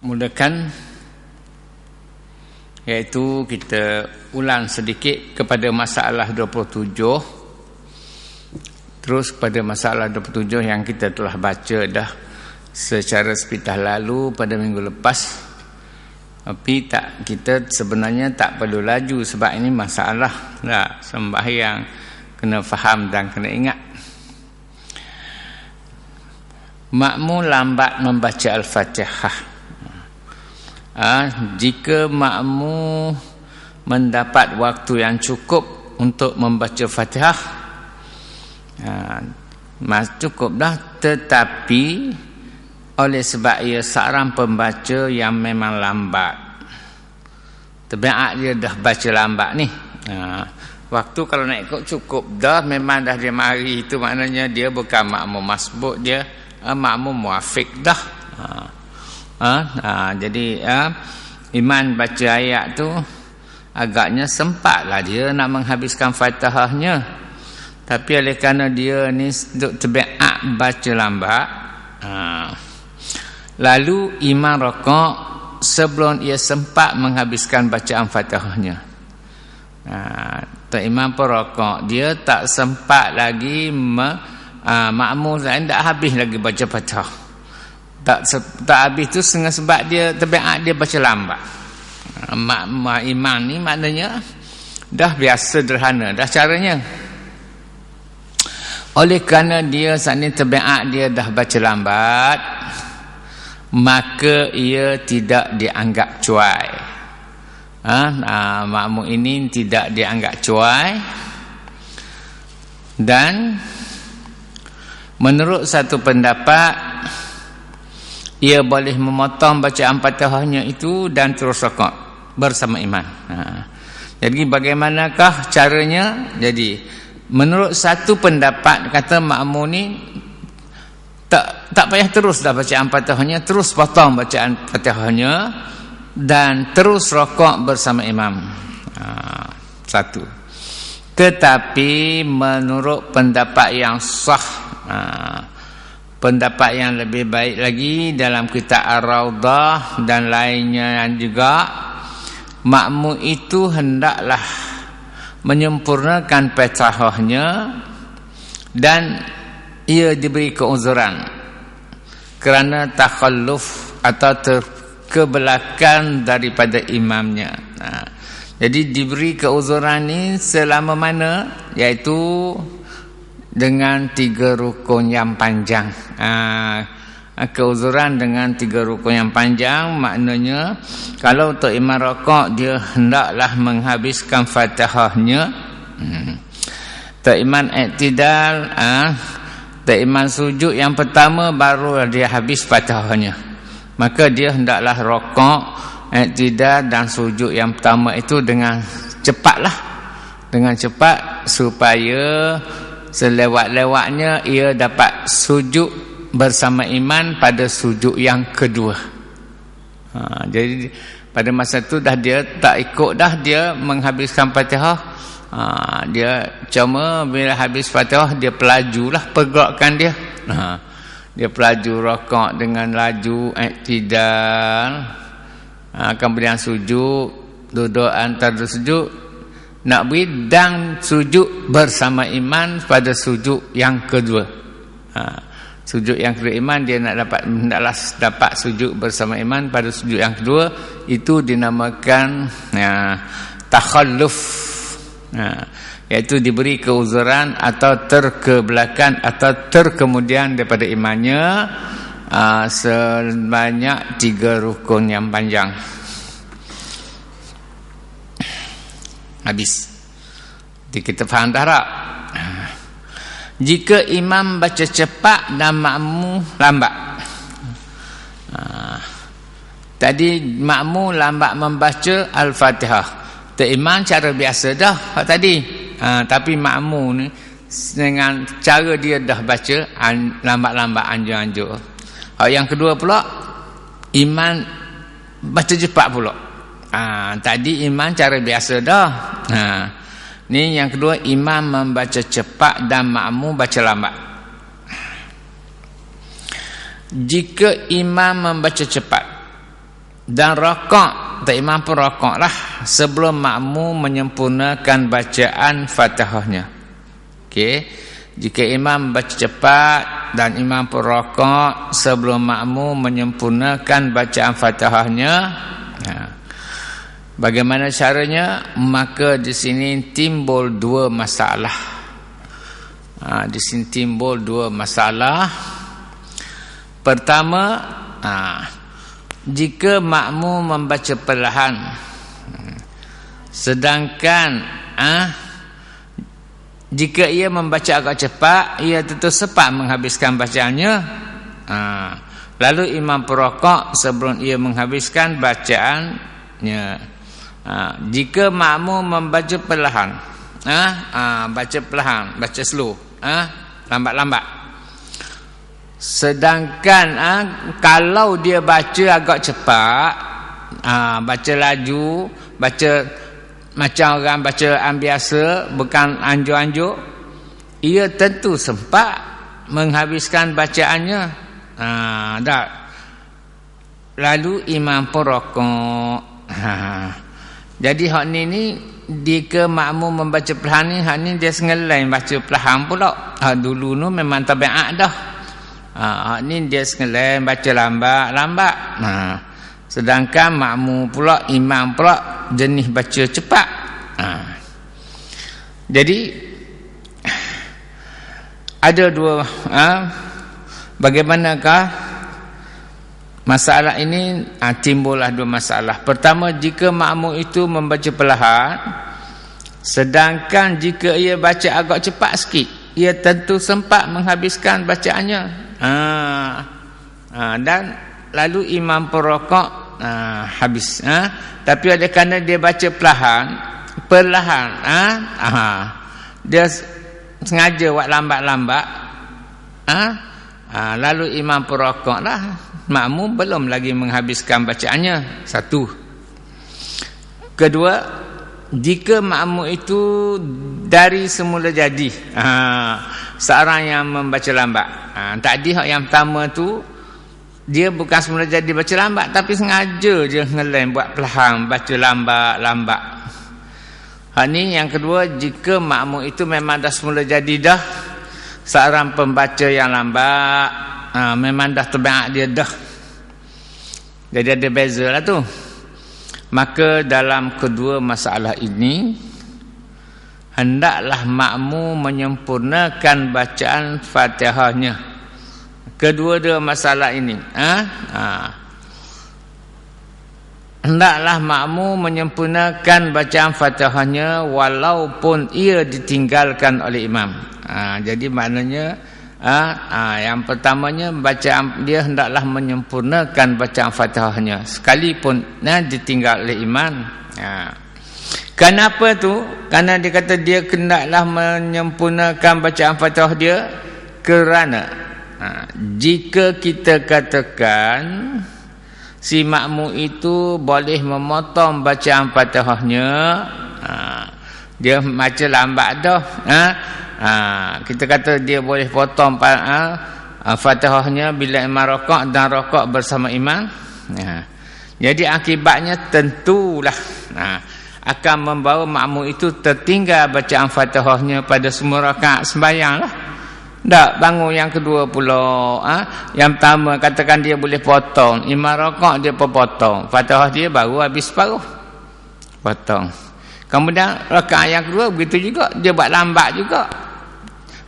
mulakan, iaitu kita ulang sedikit kepada masalah 27, terus kepada masalah 27 yang kita telah baca dah secara sepintas lalu pada minggu lepas. Tapi kita sebenarnya tak perlu laju, sebab ini masalah sembahyang, kena faham dan kena ingat. Makmum lambat membaca Al-Fatihah. Jika makmum mendapat waktu yang cukup untuk membaca Fatihah, cukup dah. Tetapi oleh sebab ia seorang pembaca yang memang lambat, tabiat dia dah baca lambat ni, waktu kalau nak ikut cukup dah, memang dah dia mari, itu maknanya dia bukan makmum masbuk, dia makmum muafiq dah. Jadi iman baca ayat tu agaknya sempatlah dia nak menghabiskan Fatihahnya, tapi oleh kerana dia ni tabiat baca lambat, lalu imam rakaat sebelum ia sempat menghabiskan bacaan Fatihahnya. Imam pun rakaat, dia tak sempat lagi makmum lain tak habis lagi baca Fatihah. Tak habis tu sebab dia tabiat dia baca lambat. Imam ni maknanya dah biasa sederhana dah caranya. Oleh kerana dia saat ni tabiat dia dah baca lambat, maka ia tidak dianggap cuai. Makmum ini tidak dianggap cuai, dan menurut satu pendapat ia boleh memotong bacaan Fatihahnya itu dan terus rakaat bersama imam. Jadi bagaimanakah caranya? Jadi menurut satu pendapat kata makmum ni tak payah terus dah bacaan Fatihahnya, terus potong bacaan Fatihahnya dan terus rakaat bersama imam. Satu. Tetapi menurut pendapat yang sah, pendapat yang lebih baik lagi dalam kitab Ar-Rawdah dan lainnya juga, makmum itu hendaklah menyempurnakan Fatihahnya dan ia diberi keuzuran kerana takhalluf atau terkebelakang daripada imamnya. Jadi diberi keuzuran ni selama mana? Iaitu dengan 3 rukun yang panjang. Keuzuran dengan 3 rukun yang panjang maknanya kalau untuk imam rakaat dia hendaklah menghabiskan Fatihahnya, untuk imam i'tidal, untuk imam sujud yang pertama baru dia habis Fatihahnya, maka dia hendaklah rakaat, i'tidal dan sujud yang pertama itu dengan cepatlah, dengan cepat, supaya selewat-lewatnya ia dapat sujud bersama imam pada sujud yang kedua. Jadi pada masa tu dah dia tak ikut dah dia menghabiskan Fatihah. Dia cuma bila habis Fatihah dia pelajulah pergerakan dia. Dia pelaju rakaat dengan laju i'tidal, kemudian sujud, duduk antara sujud, nak beri dan sujud bersama imam pada sujud yang kedua. Sujud yang kedua imam dia hendaklah dapat sujud bersama imam pada sujud yang kedua, itu dinamakan takhalluf, iaitu diberi keuzuran atau terkebelakang atau terkemudian daripada imamnya sebanyak 3 rukun yang panjang. Habis. Jadi kita faham dah tak? Jika imam baca cepat dan makmum lambat. Tadi makmum lambat membaca Al-Fatihah. Imam cara biasa dah tadi. Tapi makmum ni dengan cara dia dah baca lambat-lambat, anjur-anjur. Yang kedua pula, imam baca cepat pula. Tadi imam cara biasa dah. Ni yang kedua, imam membaca cepat dan makmum baca lambat. Jika imam membaca cepat dan rokok, tak imam pun rokok lah sebelum makmum menyempurnakan bacaan Fatihahnya. Okey, jika imam baca cepat dan imam pun rokok sebelum makmum menyempurnakan bacaan Fatihahnya, bagaimana caranya? Maka di sini timbul dua masalah. Di sini timbul dua masalah. Pertama, jika makmum membaca perlahan, sedangkan jika ia membaca agak cepat, ia tentu sempat menghabiskan bacaannya. Lalu imam perokok sebelum ia menghabiskan bacaannya. Jika makmum membaca perlahan, baca perlahan, baca slow, lambat-lambat. Sedangkan kalau dia baca agak cepat, baca laju, baca macam orang baca biasa, bukan anjur-anjur, ia tentu sempat menghabiskan bacaannya. Dah. Lalu imam pun rokok. Jadi hak ni jika makmum membaca perlahan ni, hak ni dia sengelai baca perlahan pula. Dulu nu memang tabiat dah. Ni dia sekalian baca lambat-lambat. Sedangkan makmum pula, imam pula jenis baca cepat. Jadi ada dua, bagaimanakah masalah ini? Timbullah dua masalah. Pertama, jika makmum itu membaca perlahan, sedangkan jika ia baca agak cepat sikit, ia tentu sempat menghabiskan bacaannya. Dan lalu imam perokok habis. Tapi oleh kerana dia baca perlahan, dia sengaja buat lambat-lambat, lalu imam perokok lah, makmum belum lagi menghabiskan bacaannya. Satu. Kedua, jika makmum itu dari semula jadi seorang yang membaca lambat, tadi hak yang pertama tu dia bukan semula jadi baca lambat, tapi sengaja je ngelain buat perlahan, baca lambat-lambat. Hak ni yang kedua, jika makmum itu memang dah semula jadi dah seorang pembaca yang lambat, memang dah tabiat dia dah, jadi ada beza lah tu. Maka dalam kedua masalah ini, hendaklah makmum menyempurnakan bacaan Fatihahnya. Kedua-dua masalah ini, hendaklah makmum menyempurnakan bacaan Fatihahnya walaupun ia ditinggalkan oleh imam. Jadi maknanya yang pertamanya, bacaan dia hendaklah menyempurnakan bacaan Fatihahnya sekalipun ditinggal oleh imam. Kenapa tu? Kerana dia kata dia hendaklah menyempurnakan bacaan Fatihah dia, kerana jika kita katakan si makmum itu boleh memotong bacaan Fatihahnya, dia baca lambat dah, kita kata dia boleh potong Fatihahnya bila imam rokok dan rokok bersama imam. Jadi akibatnya tentulah akan membawa makmum itu tertinggal bacaan Fatihahnya pada semua rakaat sembahyang lah. Tak bangun yang kedua pula, yang pertama katakan dia boleh potong, imam rokok dia potong, Fatihah dia baru habis separuh, potong. Kemudian rakaat yang kedua begitu juga, dia buat lambat juga,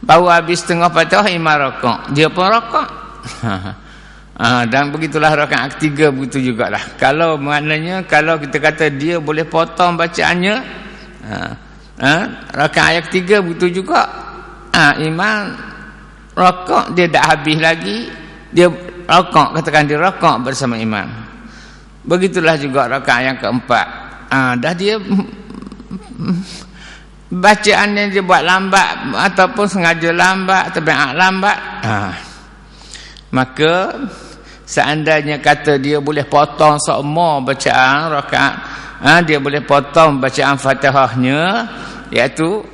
baru habis setengah Fatihah imam rokok, dia pun rokok. Dan begitulah rakaat ketiga begitu jugalah. Kalau maknanya kalau kita kata dia boleh potong bacaannya, rakaat yang ketiga begitu juga, imam rokok dia dah habis lagi, dia rokok, katakan dia rokok bersama imam. Begitulah juga rakaat yang keempat, dah dia bacaannya dia buat lambat ataupun sengaja lambat, tabiat lambat, maka seandainya kata dia boleh potong semua bacaan rakaat, dia boleh potong bacaan Fatihahnya, iaitu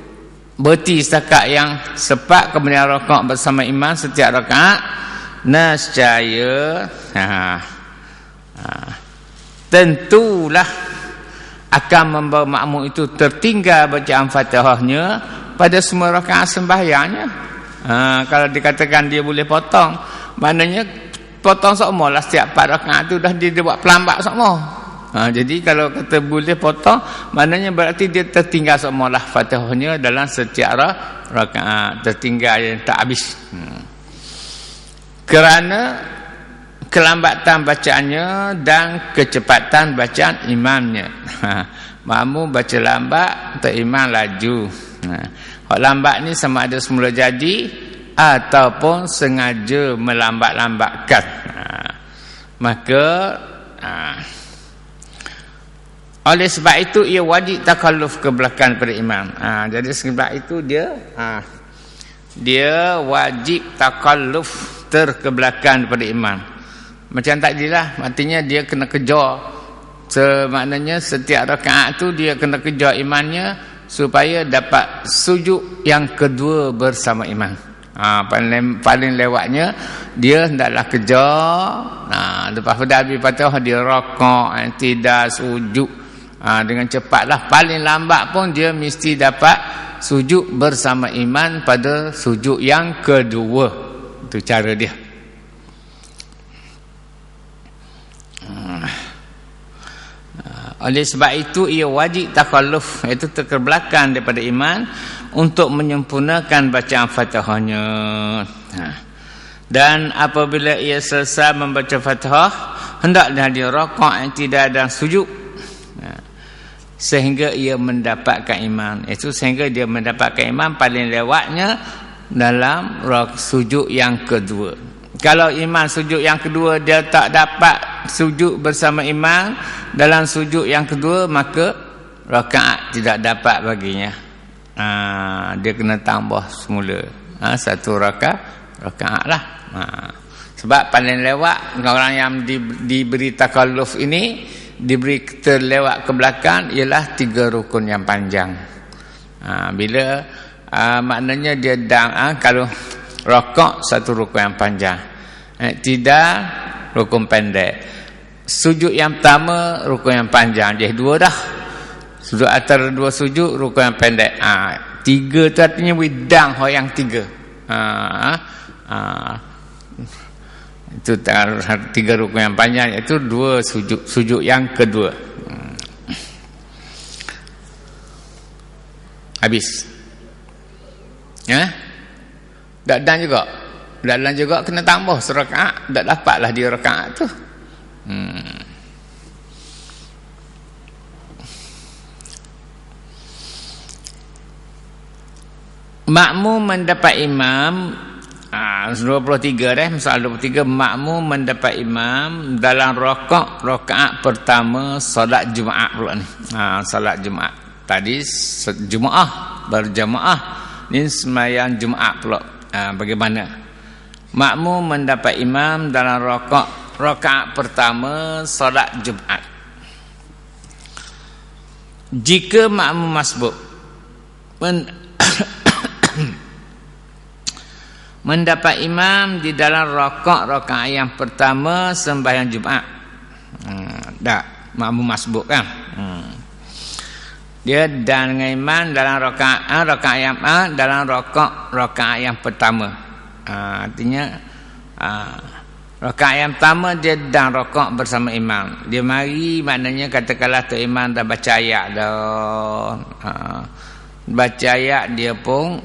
berhenti setakat yang sepat kemudian rakaat bersama imam setiap rakaat, nescaya tentulah akan membawa makmum itu tertinggal bacaan Fatihahnya pada semua rakaat sembahyangnya. Kalau dikatakan dia boleh potong, maknanya potong semua lah setiap 4 rakaat tu dah dia buat pelambak semua. Jadi kalau kata boleh potong, maknanya berarti dia tertinggal semua lah Fatihahnya dalam setiap rakaat, tertinggal yang tak habis. Kerana kelambatan bacaannya dan kecepatan bacaan imamnya. Makmum baca lambat, tak imam laju. Hak lambat ni sama ada semula jadi ataupun sengaja melambat-lambatkan. Maka oleh sebab itu ia wajib takalluf ke belakang pada imam. Jadi sebab itu dia wajib takalluf terkebelakang daripada imam. Macam tadilah, artinya dia kena kejar. Maknanya setiap rakaat tu dia kena kejar imamnya supaya dapat sujud yang kedua bersama imam. Paling lewatnya dia hendaklah kejar. Lepas pada habis Fatihah dia rakaat, tidak sujud. Dengan cepatlah, paling lambat pun dia mesti dapat sujud bersama imam pada sujud yang kedua. Itu cara dia. Oleh sebab itu ia wajib takhalluf, iaitu terkebelakang daripada imam untuk menyempurnakan bacaan Fatihahnya. Dan apabila ia selesai membaca Fatihah, hendaklah dia rakaat tidak ada sujud sehingga ia mendapatkan imam. Itu sehingga dia mendapatkan imam paling lewatnya dalam sujud yang kedua. Kalau imam sujud yang kedua dia tak dapat sujud bersama imam dalam sujud yang kedua, maka rakaat tidak dapat baginya. Dia kena tambah semula. Satu rakaat lah. Sebab paling lewat orang yang diberi takalluf ini, diberi terlewat ke belakang ialah 3 rukun yang panjang. Bila maknanya dia kalau rakaat 1 rukun yang panjang, tidak rukun pendek, sujud yang pertama rukun yang panjang, jadi 2 dah. Sujud antara 2 sujud rukun yang pendek. 3 tu artinya widang yang 3. Itu 3 rukun yang panjang, iaitu 2 sujud yang kedua. Habis. Dan juga kena tambah serakaat. Tak dapatlah dia rakaat tu. Makmum mendapat imam 23 misal 23, makmum mendapat imam dalam rakaat pertama solat Jumaat pula ni. Solat Jumaat. Tadi Jumaah berjamaah, ni sembahyang Jumaat pula. Bagaimana? Makmum mendapat imam dalam rakaat pertama solat Jumaat. Jika makmum masbuk mendapat imam di dalam rakaat yang pertama sembahyang Jumaat, makmum masbuk kan, dia dan dengan imam dalam rakaat yang pertama. Artinya rakaat yang pertama dia dan rakaat bersama imam. Dia mari, maknanya katakanlah tu imam dah baca ayat dah. Baca ayat dia pun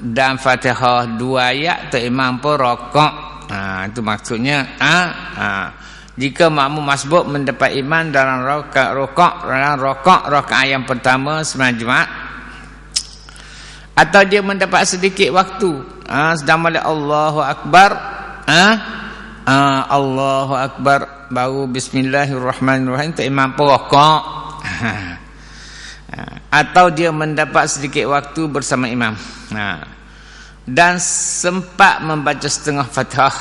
dan Fatihah 2 ayat, tu imam pun rakaat. Itu maksudnya. Jika makmum masbuk mendapat imam dalam rakaat yang pertama sembahyang Jumaat, atau dia mendapat sedikit waktu sedang balik Allahu Akbar, Allahu Akbar baru Bismillahirrahmanirrahim, tu imam pun rakaat. Atau dia mendapat sedikit waktu bersama imam dan sempat membaca setengah Fatihah,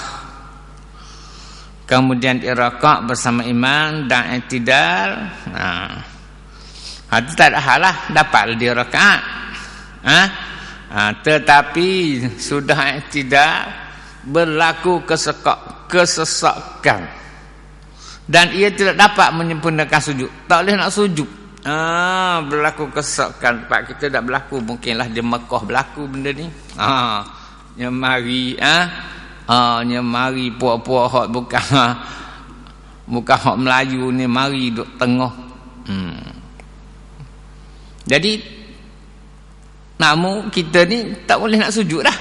kemudian dia rakaat bersama imam dan i'tidal, itu tak ada hal lah, dapatlah dia rakaat. Tetapi sudah i'tidal berlaku kesesakan Dan ia tidak dapat menyempurnakan sujud. Tak boleh nak sujud. Berlaku kesakan. Pak kita tak berlaku. Mungkinlah di Mekah berlaku benda ni. Nyemari. Nyemari puak-puak hak bukan hak Melayu ni. Mari duduk tengah. Jadi namun kita ni tak boleh nak sujud dah.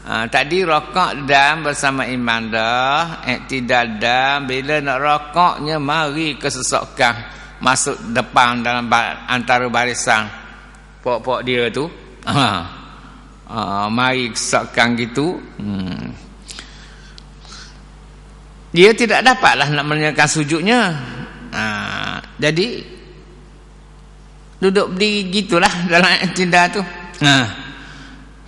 Tadi rokok dan bersama imam dah, iktidal dan bila nak rokoknya mari kesesakan masuk depan dalam antara barisan pok-pok dia tu. Mari kesesakan gitu. Dia tidak dapatlah nak menunjukkan sujudnya. Jadi duduk berdiri gitulah dalam iktidal tu.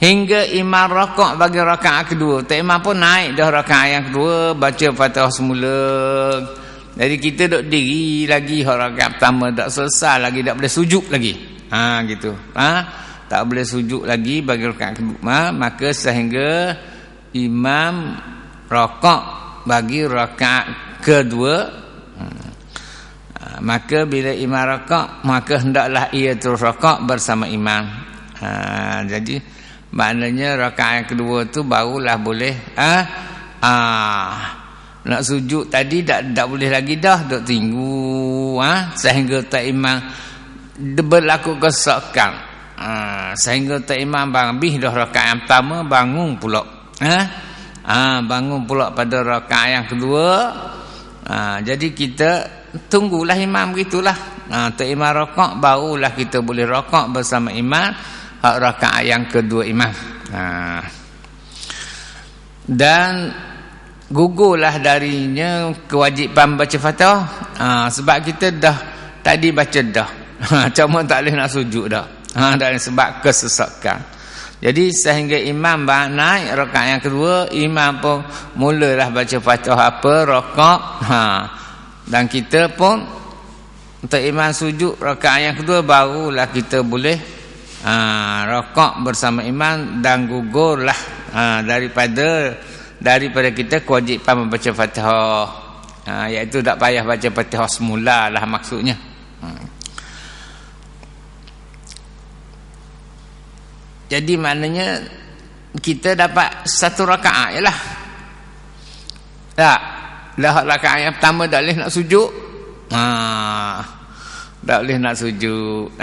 Hingga imam rokok bagi rakaat kedua. Tak imam pun naik dah rakaat yang kedua, baca Fatihah semula. Jadi kita duduk diri lagi rakaat pertama tak selesai lagi, tak boleh sujud lagi. Gitu. Tak boleh sujud lagi bagi rakaat kedua, maka sehingga imam rokok bagi rakaat kedua. Maka bila imam rokok, maka hendaklah ia terus rokok bersama imam. Jadi maknanya rakaat yang kedua tu barulah boleh nak sujud. Tadi tak boleh lagi dah, duk tunggu sehingga tak imam berlaku kesakan. Sehingga tak imam habis dah rakaat yang pertama, bangun pula. Bangun pula pada rakaat yang kedua. Jadi kita tunggulah imam gitulah. Tak imam rokok, barulah kita boleh rokok bersama imam rakaat yang kedua imam. Dan gugurlah darinya kewajipan baca Fatihah. Sebab kita dah tadi baca dah. Cuma tak boleh nak sujud dah. Dan sebab kesesakan. Jadi sehingga imam naik rakaat yang kedua, imam pun mulalah baca Fatihah rokok. Dan kita pun untuk imam sujud rakaat yang kedua, barulah kita boleh rokok bersama imam dan gugurlah daripada kita kewajipan membaca Fatihah, iaitu tak payah baca Fatihah semula lah maksudnya. Jadi maknanya kita dapat satu rakaat je lah. Tak lah rakaat yang pertama tak boleh nak sujud. Tak boleh nak sujud.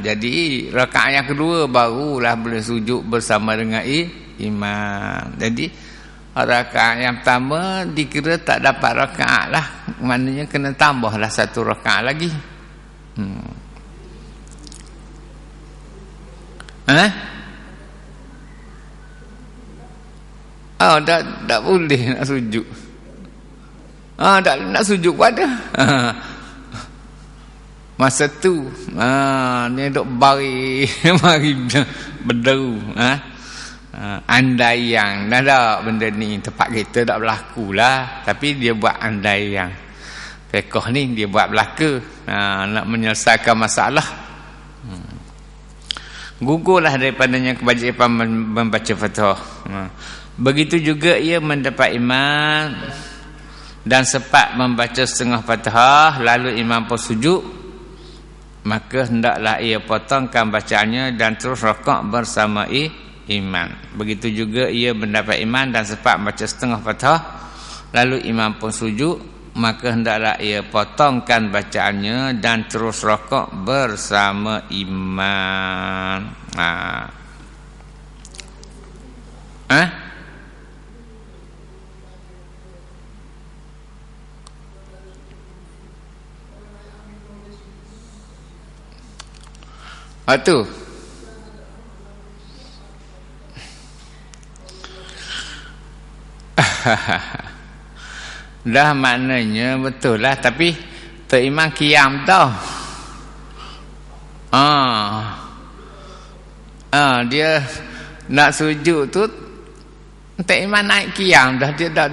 Jadi rakaat yang kedua barulah boleh sujud bersama dengan imam. Jadi rakaat yang pertama dikira tak dapat rakaat lah. Maknanya kena tambahlah satu rakaat lagi. Tak boleh nak sujud. Tak nak sujud pun ada. Masa tu ni duk mari berderu. Andaian dah tak benda ni tempat kita tak berlaku lah, tapi dia buat andaian. Fiqh ni dia buat belaka, nak menyelesaikan masalah. Gugurlah daripadanya kewajipan membaca Fatihah. Begitu juga ia mendapat imam dan sempat membaca setengah Fatihah, lalu imam pun sujud, maka hendaklah ia potongkan bacaannya dan terus rakaat bersama imam. Begitu juga ia mendapat imam dan sempat membaca setengah Fatihah, lalu imam pun sujud, maka hendaklah ia potongkan bacaannya dan terus rakaat bersama imam. Tu dah maknanya betul lah, tapi tak imam qiyam tau. Dia nak sujud tu tak imam naik qiyam dah, dia dah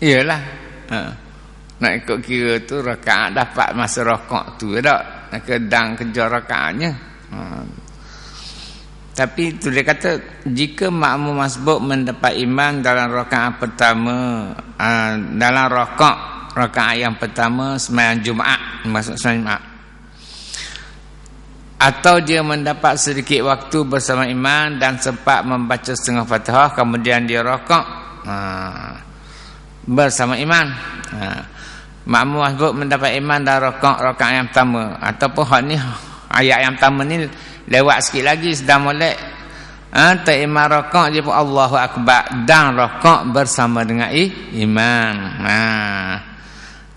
Iyalah. Nak ikut kira tu rakaat dapat masa rokok tu tak? Nak kedang kejar rakaatnya. Tapi tu dia kata jika makmum masbuk mendapat imam dalam rakaat pertama, dalam rakaat yang pertama sembahyang Jumaat, maksud sembahyang Jumaat, atau dia mendapat sedikit waktu bersama imam dan sempat membaca setengah Fatihah kemudian dia rakaat bersama imam, makmum masbuk mendapat imam dalam rakaat yang pertama, ataupun hak ni ayat yang pertama ni lewat sikit lagi sedang molek imam rakaat dia pun Allahu Akbar dan rakaat bersama dengan imam.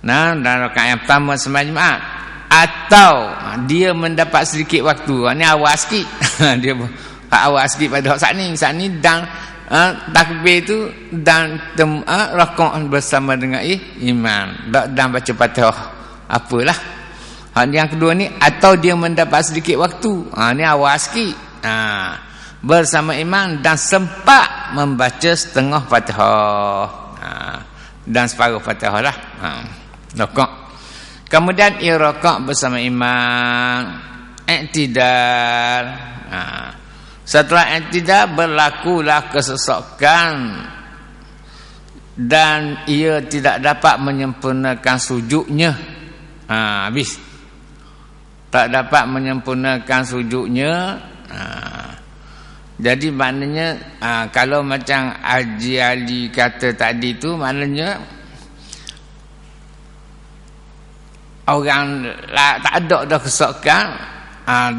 Dan rakaat yang pertama sembahyang Jumaat, atau dia mendapat sedikit waktu, ni awal sikit dia awal sikit pada saat ni dan takbir tu dan rakaat bersama dengan imam dan baca Fatihah apalah. Yang kedua ni, atau dia mendapat sedikit waktu, ni awal sikit, bersama imam dan sempat membaca setengah Fatihah, dan separuh Fatihah lah, rakaat. Kemudian ia rakaat bersama imam, i'tidal. Setelah i'tidal berlakulah kesesakan dan ia tidak dapat menyempurnakan sujudnya. Habis tak dapat menyempurnakan sujudnya. Jadi maknanya kalau macam Haji Ali kata tadi tu, maknanya orang tak ada dah kesakan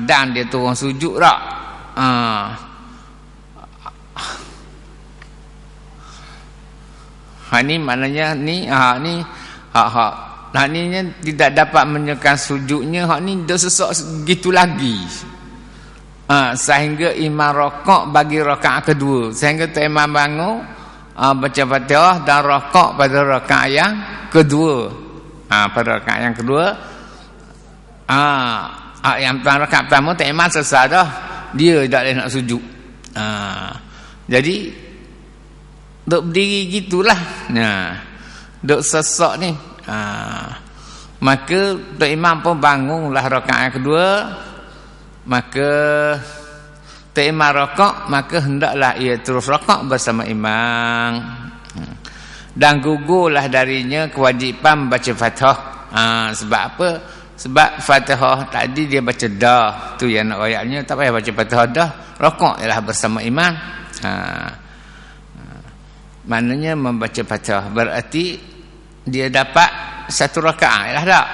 dan dia turun sujud tak. Ni maknanya ni hak ni tidak dapat menyempurnakan sujudnya. Hak ni dah sesak segitu lagi, sehingga imam rakaat bagi rakaat kedua, sehingga tu imam bangun baca Fatihah dan rakaat pada rakaat yang kedua. Pada rakaat yang kedua, yang rakaat pertama tu imam selesai dah, dia tak boleh nak sujud. Jadi duk berdiri gitulah, duk sesak ni. Maka Tok Imam pun bangunlah rakaat yang kedua. Maka Tok Imam rakaat, maka hendaklah ia terus rakaat bersama imam, dan gugurlah darinya kewajipan baca Fatihah. Sebab apa? Sebab Fatihah tadi dia baca dah, tu yang nak ayatnya, tak payah baca Fatihah dah, rakaat ialah bersama imam. Maknanya membaca Fatihah berarti dia dapat satu rakaat lah tak?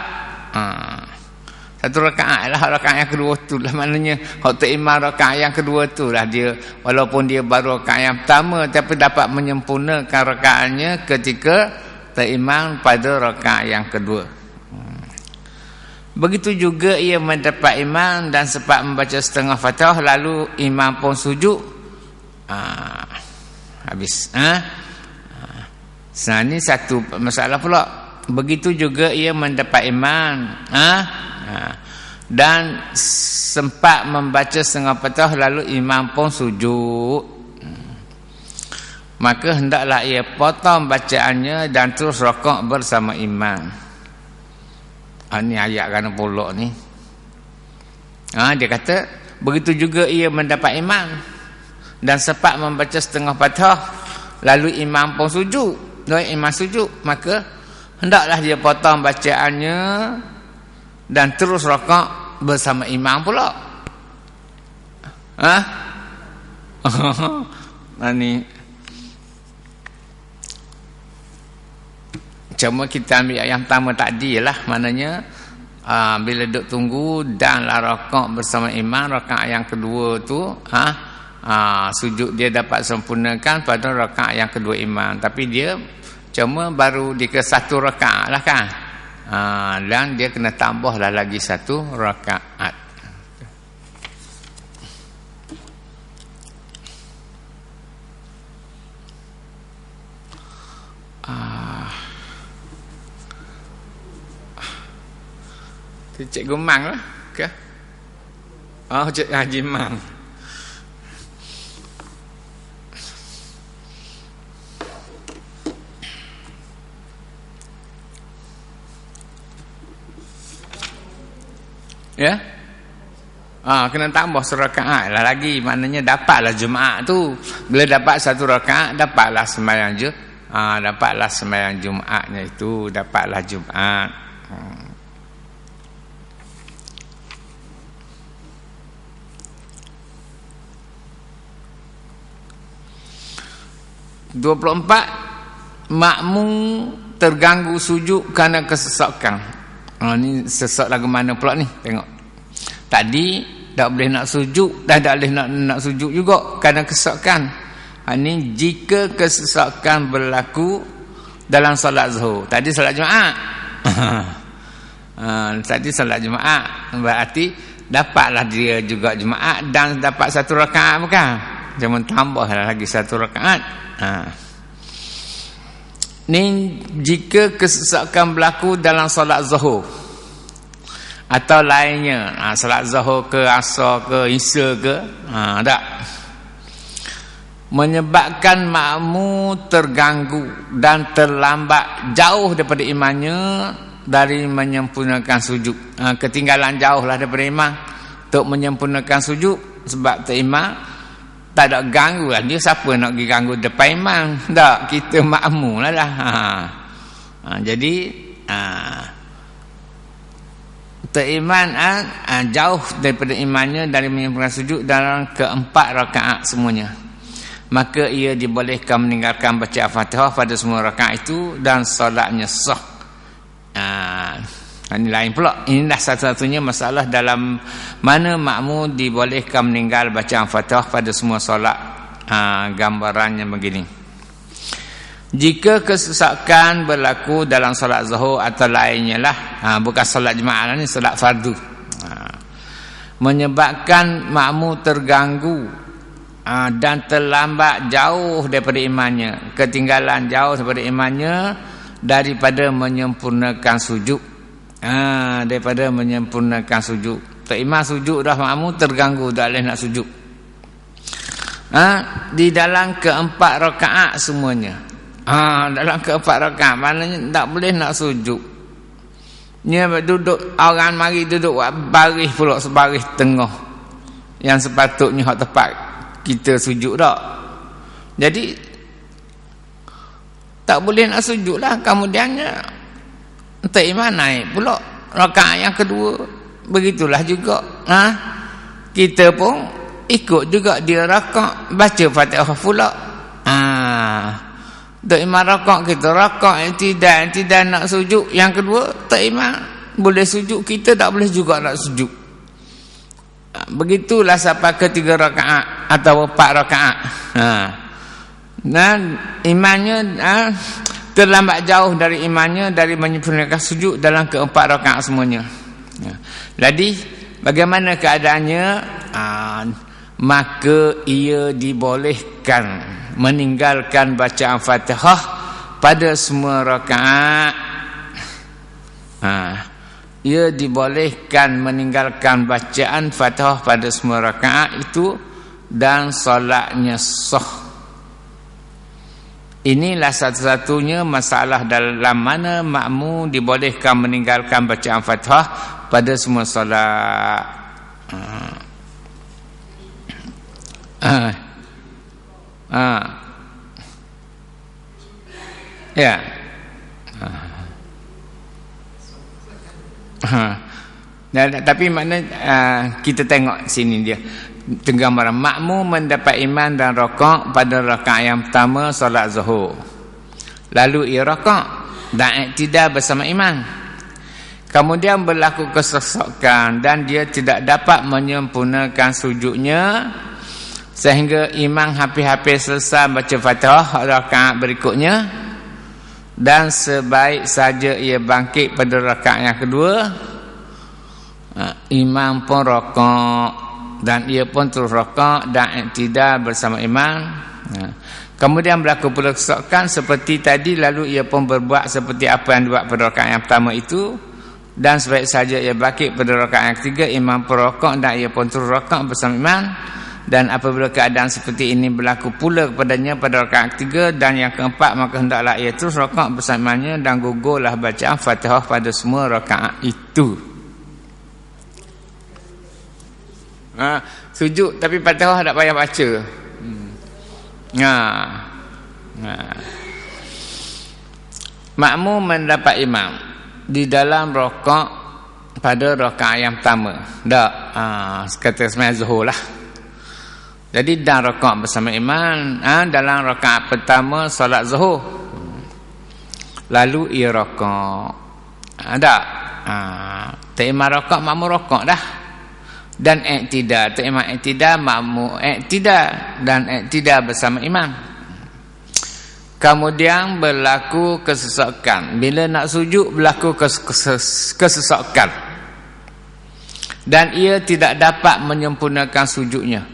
Satu rakaat lah, rakaat yang kedua tu lah. Maknanya waktu imam rakaat yang kedua tu lah dia, walaupun dia baru rakaat yang pertama, tapi dapat menyempurnakan rakaatnya ketika terimam pada rakaat yang kedua. Begitu juga ia mendapat imam dan sempat membaca setengah Fatihah, lalu imam pun sujud, habis. Ini satu masalah pula. Begitu juga ia mendapat imam dan sempat membaca setengah Fatihah, lalu imam pun sujud, maka hendaklah ia potong bacaannya dan terus rakaat bersama imam. Ini ayat kan pulak ni. Dia kata begitu juga ia mendapat imam dan sempat membaca setengah Fatihah, lalu imam pun sujud. Imam sujud, maka hendaklah dia potong bacaannya dan terus rakaat bersama imam pula. Ini cuma kita ambil yang pertama tadi lah, maknanya bila duduk tunggu dan rakaat bersama imam, rakaat yang kedua tu sujud dia dapat sempurnakan pada rakaat yang kedua imam, tapi dia cuma baru di ke satu rakaat lah kan, dan dia kena tambahlah lagi satu rakaat. Cikgu Mang lah ke? Cikgu Haji Mang. Ya. Kena tambah serakaat lah lagi, maknanya dapatlah Jumaat tu. Bila dapat satu rakaat, dapatlah sembahyang dapatlah sembahyang Jumaatnya itu, dapatlah Jumaat. 24 makmum terganggu sujud kerana kesesakan. Ni sesak lagu mana pula ni? Tengok. Tadi tak boleh nak sujud, dah tak boleh nak sujud juga kerana kesesakan. Ni jika kesesakan berlaku dalam solat Zuhur. Tadi solat Jumaat. Tadi solat Jumaat berarti dapatlah dia juga Jumaat dan dapat satu rakaat bukan? Jangan tambahlah lagi satu rakaat. Ni jika kesesakan berlaku dalam solat Zuhur atau lainnya, solat Zuhur ke Asar ke Isya ke, tak, menyebabkan makmum terganggu dan terlambat jauh daripada imannya dari menyempurnakan sujud. Ketinggalan jauhlah daripada imam untuk menyempurnakan sujud sebab terimam. Tak ada ganggu lah. Dia siapa nak pergi ganggu depan imam? Tak, kita makmum lah. Jadi teriman jauh daripada imannya dari menyempurnakan sujud dalam keempat rakaat semuanya. Maka ia dibolehkan meninggalkan baca Al-Fatihah pada semua rakaat itu dan solatnya sah. Ini lain pula. Inilah satu-satunya masalah dalam mana makmum dibolehkan meninggal bacaan Fatihah pada semua solat. Gambarannya begini. Jika kesesakan berlaku dalam solat Zuhur atau lainnya lah, bukan solat jemaah ni, solat fardu, menyebabkan makmum terganggu dan terlambat jauh daripada imannya, ketinggalan jauh daripada imannya daripada menyempurnakan sujud. Daripada menyempurnakan sujud. Tak imam sujud dah, makmum terganggu, tak boleh nak sujud. Di dalam keempat rakaat semuanya. Dalam keempat rakaat maknanya tak boleh nak sujud. Dia duduk, orang mari duduk baris pula, sebaris tengah yang sepatutnya hak tepat kita sujud tak. Jadi tak boleh nak sujud lah. Kemudiannya tak iman naik pula rakaat yang kedua. Begitulah juga kita pun ikut juga dia rakaat, baca Fatihah pula. Tak iman rakaat, kita rakaat tidak nak sujud. Yang kedua tak iman boleh sujud, kita tak boleh juga nak sujud. Begitulah sampai ke 3 rakaat atau 4 rakaat. Dan imannya terlambat jauh dari imannya dari menyempurnakan sujud dalam keempat rakaat semuanya. Jadi bagaimana keadaannya? Maka ia dibolehkan meninggalkan bacaan Fatihah pada semua rakaat. Ia dibolehkan meninggalkan bacaan Fatihah pada semua rakaat itu dan solatnya sah. Inilah satu-satunya masalah dalam mana makmum dibolehkan meninggalkan bacaan Fatihah pada semua solat. Ya. Tapi makna kita tengok sini dia. Gambaran makmum mendapat iman dan rakaat pada rakaat yang pertama solat Zuhur. Lalu ia rakaat dan iktidal bersama imam. Kemudian berlaku kesesakan dan dia tidak dapat menyempurnakan sujudnya sehingga imam habis-habis selesai baca Fatihah rakaat berikutnya dan sebaik saja ia bangkit pada rakaat yang kedua, imam pun rakaat dan ia pun terus rakaat dan iktidal bersama imam. Kemudian berlaku pula kesesakan seperti tadi, lalu ia pun berbuat seperti apa yang dibuat pada rakaat yang pertama itu dan sebaik saja ia bangkit pada rakaat yang ketiga, imam pun rakaat dan ia pun terus rakaat bersama imam. Dan apabila keadaan seperti ini berlaku pula kepadanya pada rakaat ketiga dan yang keempat, maka hendaklah ia terus rakaat bersamanya dan gugurlah bacaan Fatihah pada semua rakaat itu. Sujud tapi Fatihah tak payah baca. Makmum mendapat imam di dalam rokok pada rakaat yang pertama. Tak, kata sembahyang zuhur lah. Jadi dah rakaat bersama imam, dalam rakaat pertama solat zuhur. Lalu ia rakaat. Tak. Tak imam rakaat, makmum rakaat dah. Dan iktidal, tak imam iktidal, makmum iktidal, dan iktidal bersama imam. Kemudian berlaku kesesakan. Bila nak sujud berlaku kesesakan. Dan ia tidak dapat menyempurnakan sujudnya.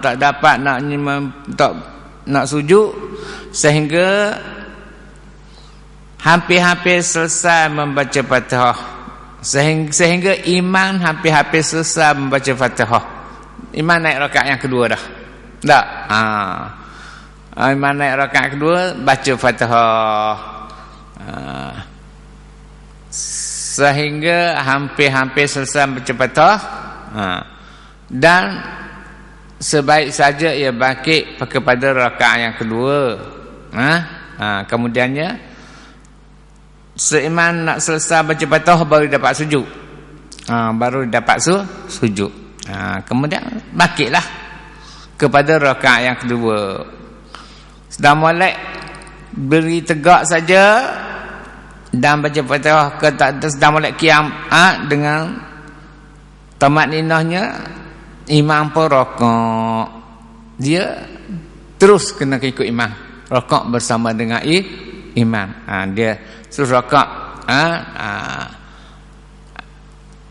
Tak dapat nak sujud sehingga hampir-hampir selesai membaca Fatihah. Sehingga imam hampir-hampir selesai membaca Fatihah. Imam naik rakaat yang kedua dah. Tak? Imam naik rakaat kedua baca Fatihah. Sehingga hampir-hampir selesai baca Fatihah. Dan sebaik saja ia bangkit kepada rakaat yang kedua. Kemudiannya seimam nak selesai baca Fatihah baru dapat sujud. Baru dapat sujud. Kemudian bangkitlah kepada rakaat yang kedua. Sedang molek beri tegak saja dan baca Fatihah ke tak sedang molek qiyam dengan tamatninahnya, imam pun rakaat. Dia terus kena ikut imam, rakaat bersama dengan imam. Dia terus rakaat.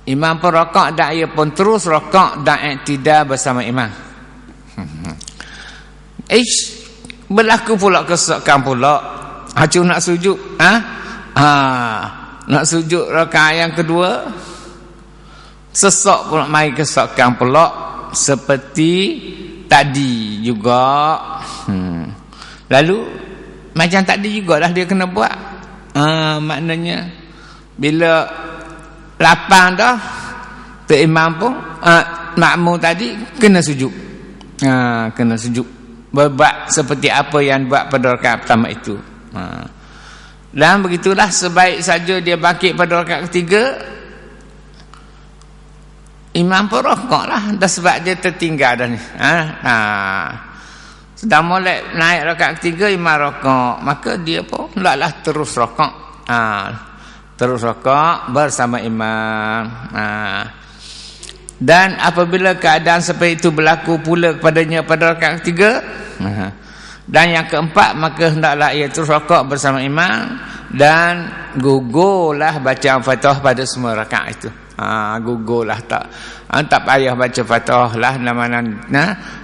Imam pun rakaat dan ia pun terus rakaat dan iktidal bersama imam. Berlaku pula kesesakan pula. Nak sujud. Nak sujud rakaat yang kedua. Sesak pula, mai kesesakan pula seperti tadi juga. Lalu macam tadi jugalah dia kena buat. Maknanya bila lapang dah, tu imam pun makmum tadi kena sujud. Kena sujud. Berbuat seperti apa yang buat pada rakaat pertama itu. Dan begitulah sebaik saja dia bangkit pada rakaat ketiga, imam pun rakaat lah. Dah sebab dia tertinggal dah ni. Sedang molek naik rakaat ketiga, imam rakaat, maka dia pun hendaklah terus rakaat. Terus rakaat bersama imam. Dan apabila keadaan seperti itu berlaku pula kepadanya pada rakaat ketiga dan yang keempat, maka hendaklah ia terus rakaat bersama imam dan gugurlah bacaan Fatihah pada semua rakaat itu. Gugurlah, tak payah baca Fatihah lah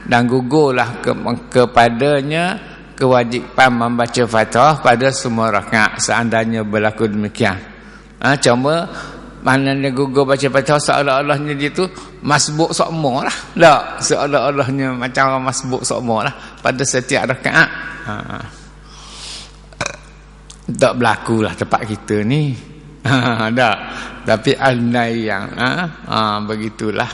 dan gugurlah kepadanya kewajipan membaca Fatihah pada semua rakaat seandainya berlaku demikian. Cuma maknanya gugur baca Fatihah seolah-olahnya dia tu masbuk sokmo lah. Tak, seolah-olahnya macam orang masbuk sokmo lah pada setiap rakaat. Tak berlaku lah tempat kita ni. Tak. Tapi alnai yang begitulah.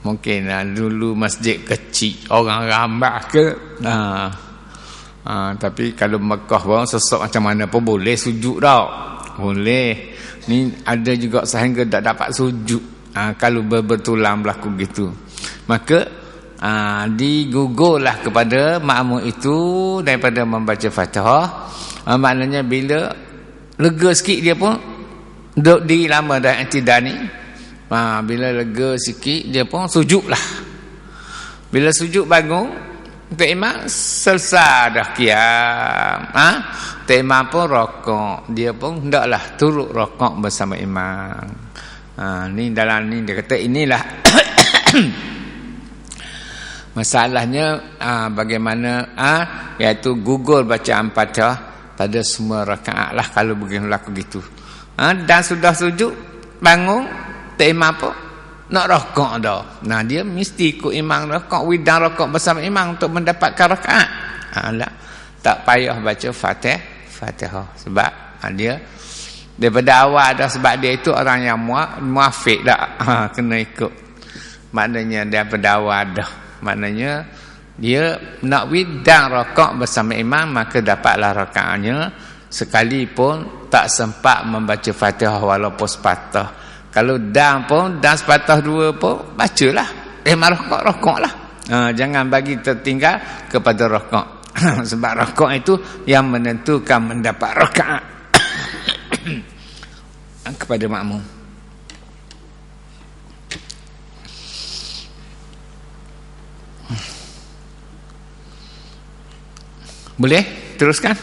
Mungkin dulu masjid kecil, orang ramai ke. Tapi kalau Mekah pun sesak macam mana pun boleh sujud tau. Boleh. Ni ada juga sehingga tak dapat sujud. Kalau berbetulan berlaku gitu, maka digugurlah kepada makmum itu daripada membaca Fatihah. Maknanya bila lega sikit dia pun duduk diri lama dan iktidal ni. Bila lega sikit dia pun sujudlah. Bila sujud bangun, Tok Imam selesai dah qiyam. Tok Imam pun rakaat. Dia pun hendaklah turut rakaat bersama imam. Ni dalam ni dia kata inilah masalahnya bagaimana iaitu gugur bacaan Fatihah pada semua rakaat lah kalau begini berlaku gitu. Dan sudah sujud bangun, Tok Imam pun nak rakaat dah. Dia mesti ikut imam rakaat, widang rakaat bersama imam untuk mendapatkan rakaat. Tak payah baca Fatihah sebab dia daripada awal dah, sebab dia itu orang yang muafiq dah. Kena ikut maknanya dia berdawa dah. Maknanya dia nak widang rakaat bersama imam, maka dapatlah rakaatnya sekalipun tak sempat membaca Fatihah walaupun sepatah. Kalau dah pun dah sepatah dua pun bacalah. Rakaat-rakaatlah. Jangan bagi tertinggal kepada rakaat. Sebab rakaat itu yang menentukan mendapat rakaat kepada makmum. Boleh teruskan?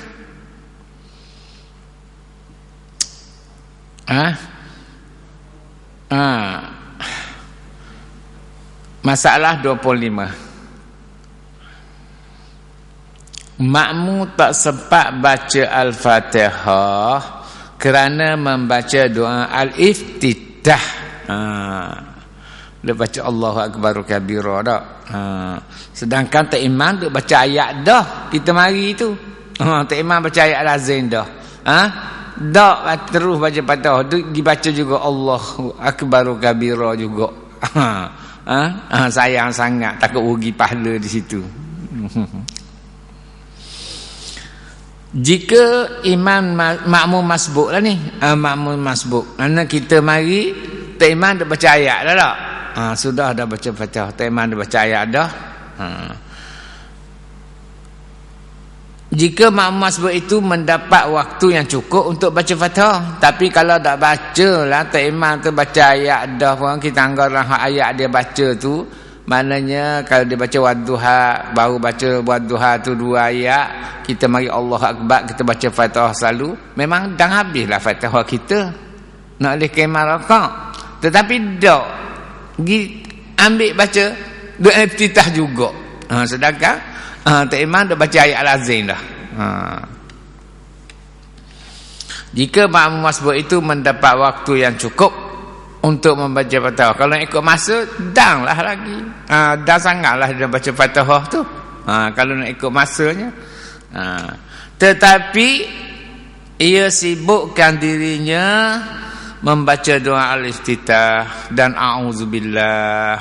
Masalah 25. Makmum tak sempat baca Al-Fatihah kerana membaca doa Al-Iftitah. Dia baca Allahu Akbar kabira dah. Sedangkan tak imam duk baca ayat dah kita mari tu. Tak imam baca ayat lazim dah. Dak terus baca Fatihah, dibaca juga Allahu Akbar kabira juga. Sayang sangat, takut rugi pahala di situ. Jika imam makmum masbuk lah ni, makmum masbuk, kerana kita mari tak imam dah baca ayat dah tak? Sudah dah baca Fatihah, tak imam dah baca ayat dah. Jika makmum masbuk itu mendapat waktu yang cukup untuk baca Fatihah, tapi kalau tak baca lah, tak imam tu baca ayat dah pun, kita anggaplah ayat dia baca tu, maknanya kalau dia baca wadduha, baru baca wadduha tu 2 ayat, kita mari Allahu Akbar, kita baca Fatihah selalu, memang dah habislah Fatihah kita nak oleh kemah rakaat. Tetapi tak ambil baca doa iftitah juga. Sedangkan tak imam dah baca ayat lazim dah. Jika makmum masbuk itu mendapat waktu yang cukup untuk membaca Fatihah, kalau ikut masa dah lah lagi. Dah sangatlah dia baca Fatihah tu. Kalau nak ikut masanya. Tetapi ia sibukkan dirinya membaca doa Al-Iftitah dan A'udzubillah.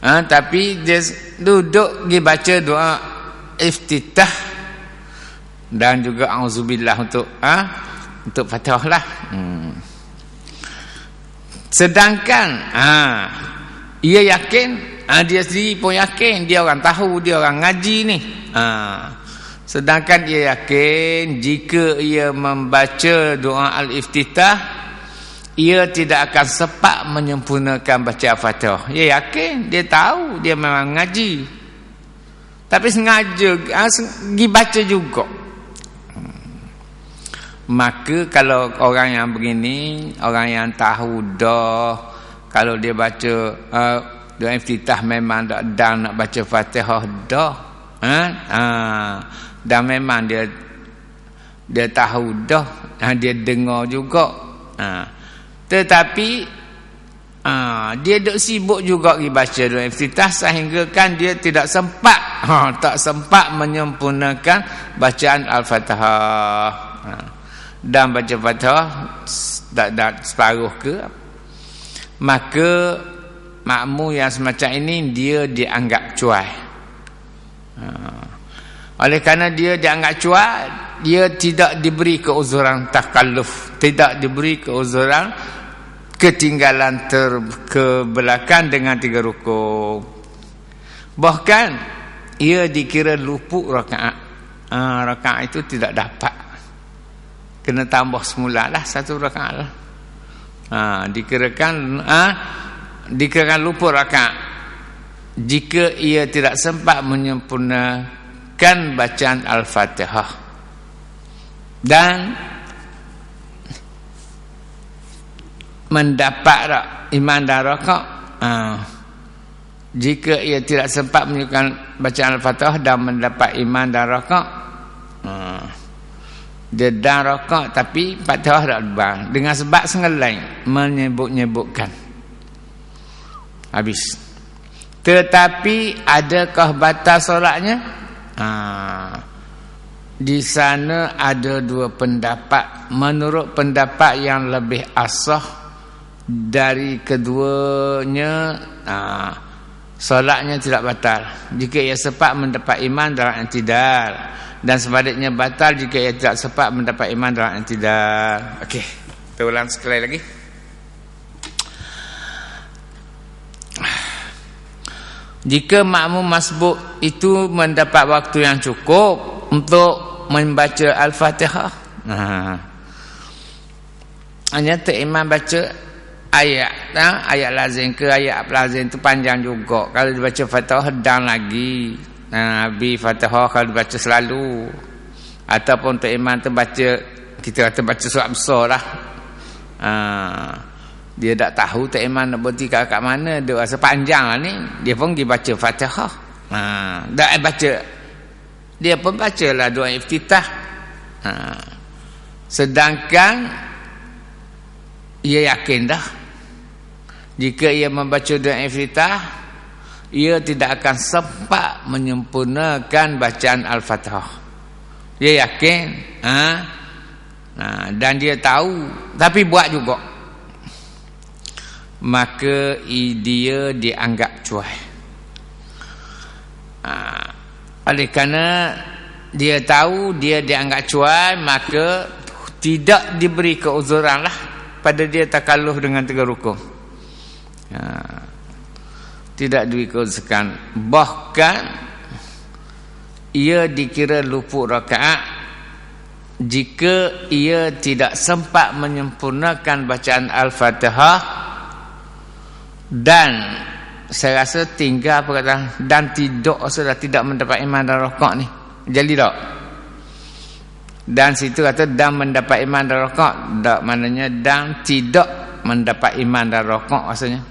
Tapi dia duduk pergi baca doa Iftitah dan juga A'udzubillah untuk Fatihah lah. Sedangkan ia yakin, dia sendiri pun yakin, dia orang tahu, dia orang ngaji ni. Sedangkan ia yakin jika ia membaca doa Al-Iftitah, ia tidak akan sempat menyempurnakan baca Al-Fatihah. Dia yakin, dia tahu, dia memang ngaji, tapi sengaja pergi baca juga. Maka kalau orang yang begini, orang yang tahu dah, kalau dia baca doa Iftitah memang dah nak baca Fatihah dah, dan memang dia tahu dah, dia dengar juga. Tetapi dia duk sibuk juga pergi baca doa Iftitah, sehingga kan dia tidak sempat tak sempat menyempurnakan bacaan Al-Fatihah. Dan baca Fatihah tak separuh ke, maka makmum yang semacam ini dia dianggap cuai. Oleh kerana dia dianggap cuai, dia tidak diberi keuzuran takalluf, tidak diberi keuzuran ketinggalan ke belakang dengan 3 rukuk. Bahkan ia dikira luput rakaat. Rakaat itu tidak dapat, kena tambah semula lah 1 rakaat lah. Dikirakan luput rakaat jika ia tidak sempat menyempurnakan bacaan Al-Fatihah. Dan mendapat iman dan rakaat jika ia tidak sempat menyempurnakan bacaan Al-Fatihah dan mendapat iman dan rakaat, dia dan rakaat tapi Fatihah tak lebang, dengan sebab sengelai menyebut-nyebutkan habis. Tetapi adakah batal solatnya? Di sana ada 2 pendapat. Menurut pendapat yang lebih asah, dari keduanya solatnya tidak batal jika ia sempat mendapat iman dalam i'tidal, dan sebaliknya batal jika ia tidak sempat mendapat iman dalam i'tidal. Okey, kita ulang sekali lagi. Jika makmum masbuk itu mendapat waktu yang cukup untuk membaca Al-Fatihah, hanya imam baca ayat, ayat lazim ke ayat lazim itu panjang juga. Kalau dibaca Fatihah dan lagi, Nabi Fatihah kalau dibaca selalu, ataupun untuk imam tu baca, kita kata baca surat besar lah. Dia tak tahu tak iman nak berhenti kat mana, dia rasa panjang lah ni, dia pun pergi baca Fatihah. Dah baca, dia pun bacalah doa iftitah. Sedangkan ia yakin dah, jika ia membaca doa iftitah, ia tidak akan sempat menyempurnakan bacaan Al-Fatihah. Dia yakin, dan dia tahu, tapi buat juga, maka dia dianggap cuai. Oleh kerana dia tahu dia dianggap cuai, maka tidak diberi keuzuran lah pada dia takalluf dengan 3 rukun. Tidak diberi keuzuran, bahkan ia dikira luput rakaat jika ia tidak sempat menyempurnakan bacaan Al-Fatihah, dan saya rasa tinggal apa kata, dan sudah tidak mendapat iman dan rakaat ni. Jadi tak? Dan situ kata dan mendapat iman dan rakaat, tak maknanya dan tidak mendapat iman dan rakaat maksudnya.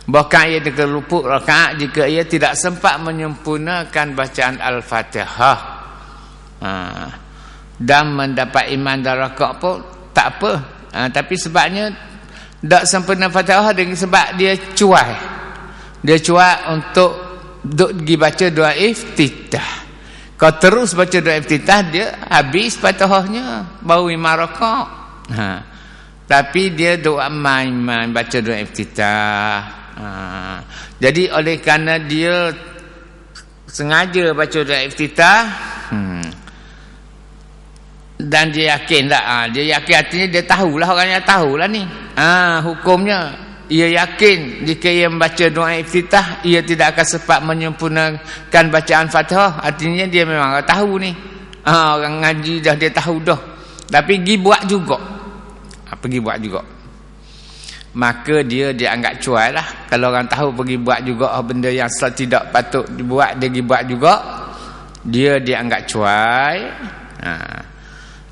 Bahkan ia terluput rakaat jika ia tidak sempat menyempurnakan bacaan Al-Fatihah. Dan mendapat iman dan rakaat pun tak apa. Tapi sebabnya tak sempurna Fatihah dengan sebab dia cuai. Dia cuai untuk pergi baca doa iftitah. Kalau terus baca doa iftitah, dia habis Fatihahnya, baru 5 rakaat. Tapi dia doa main-main baca doa iftitah. Jadi oleh kerana dia sengaja baca doa iftitah, dan dia yakin tak? Dia yakin artinya dia tahulah, orangnya tahulah ni hukumnya. Ia yakin jika ia membaca doa iftitah, ia tidak akan sempat menyempurnakan bacaan Fatihah. Artinya dia memang tahu ni, orang ngaji dah, dia tahu dah, tapi pergi buat juga. Pergi buat juga, maka dia dianggap cuai lah. Kalau orang tahu pergi buat juga benda yang tidak patut dibuat, dia pergi buat juga, dia dianggap cuai.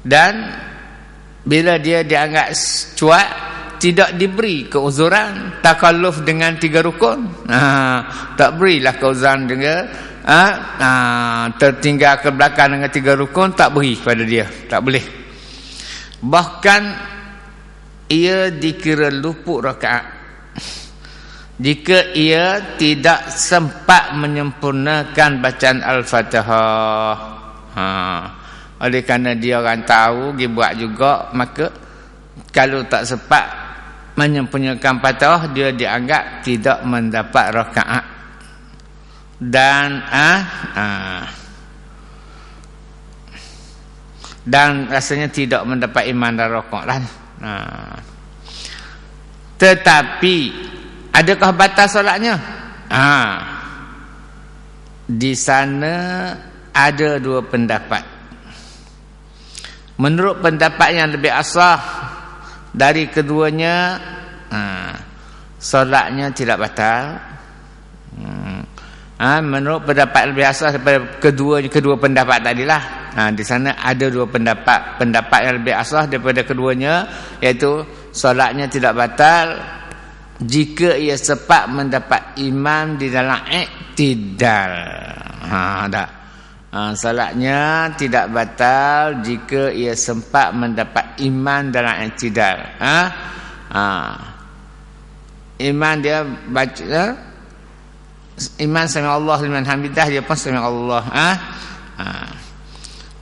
Dan bila dia dianggap cuak, tidak diberi keuzuran takalluf dengan 3 rukun. Tak berilah keuzuran dengan tertinggal ke belakang dengan 3 rukun, tak beri pada dia, tak boleh. Bahkan ia dikira luput rakaat jika ia tidak sempat menyempurnakan bacaan Al-Fatihah. Oleh kerana dia orang tahu, dia buat juga, maka kalau tak sempat menyempurnakan Fatihah, dia dianggap tidak mendapat rakaat. Dan rasanya tidak mendapat iman dan rakaat lah. Tetapi adakah batal solatnya? Di sana ada 2 pendapat. Menurut pendapat yang lebih asah dari keduanya, solatnya tidak batal. Menurut pendapat lebih asah daripada kedua pendapat tadilah. Di sana ada 2 pendapat. Pendapat yang lebih asah daripada keduanya, iaitu solatnya tidak batal jika ia sempat mendapat imam di dalam i'tidal. Salatnya tidak batal jika ia sempat mendapat iman dalam i'tidal. Iman dia baca, iman sami Allah liman hamidah, dia pun sami Allah.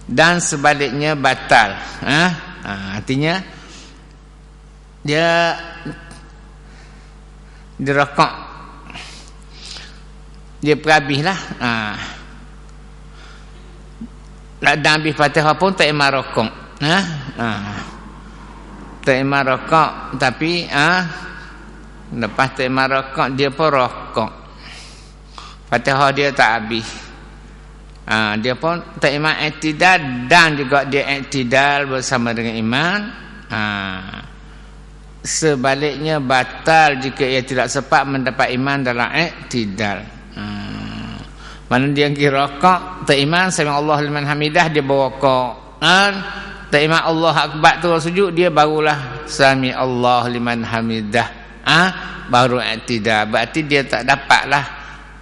Dan sebaliknya batal. Artinya dia rokok, dia perhabislah. Dan habis Fatihah pun tak iman rokok. Tak iman rokok, tapi lepas tak iman rokok dia pun rokok. Fatihah dia tak habis. Dia pun tak iman i'tidal, dan juga dia i'tidal bersama dengan iman. Sebaliknya batal jika ia tidak sempat mendapat iman dalam i'tidal. Mana dia pergi rokok, tak iman sami Allah liman hamidah, dia berrokok. Tak iman Allah akbar tu sujud, dia barulah sami Allah liman hamidah. Baru i'tidal. Berarti dia tak dapatlah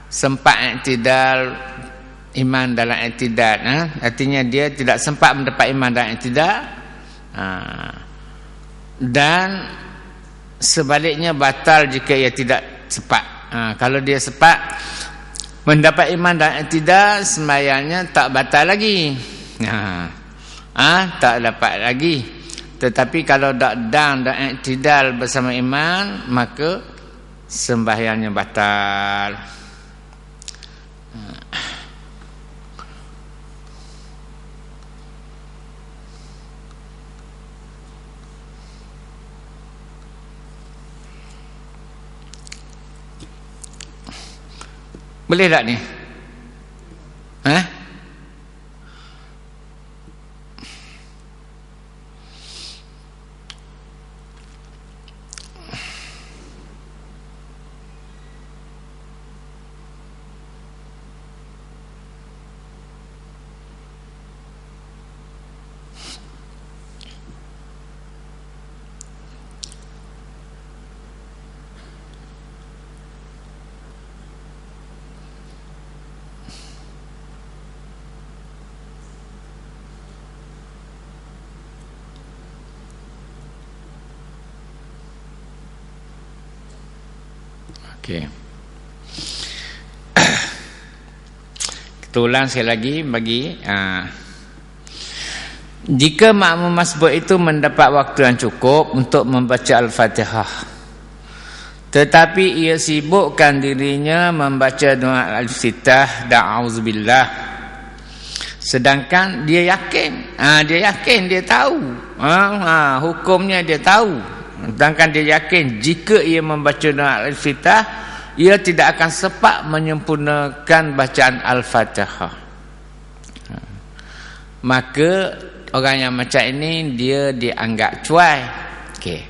sempat i'tidal, iman dalam i'tidal. Artinya dia tidak sempat mendapat iman dalam i'tidal. Dan sebaliknya batal jika ia tidak sempat. Kalau dia sempat mendapat iman dan i'tidal, sembahyangnya tak batal lagi. Tak dapat lagi. Tetapi kalau tak dan i'tidal bersama iman, maka sembahyangnya batal. Boleh tak ni? Okey. Kita ulang sekali lagi bagi jika makmum masbuk itu mendapat waktu yang cukup untuk membaca Al-Fatihah, tetapi ia sibukkan dirinya membaca doa Al-Iftitah dan A'udzubillah, sedangkan dia yakin, dia tahu, hukumnya dia tahu, sedangkan dia yakin jika ia membaca doa Al-Iftitah, ia tidak akan sempat menyempurnakan bacaan Al-Fatihah. Maka orang yang macam ini dia dianggap cuai. Okey.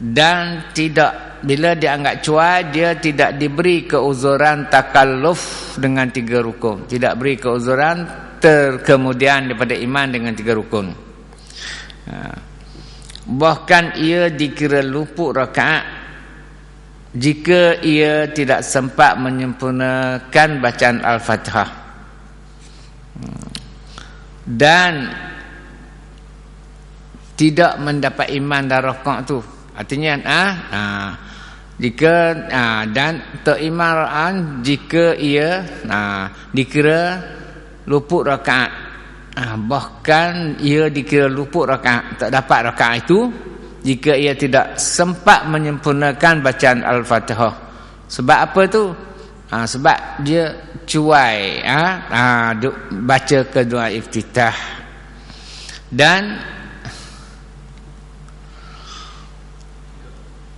Dan tidak, bila dianggap cuai, dia tidak diberi keuzuran takalluf dengan 3 rukun. Tidak beri keuzuran terkemudian daripada iman dengan 3 rukun. Bahkan ia dikira luput rakaat jika ia tidak sempat menyempurnakan bacaan Al-Fatihah. Dan tidak mendapat iman dan rakaat tu. Artinya jika dan teriman jika ia dikira luput rakaat. Bahkan ia dikira luput rakaat, tak dapat rakaat itu jika ia tidak sempat menyempurnakan bacaan Al-Fatihah. Sebab apa tu? Sebab dia cuai baca ke doa iftitah dan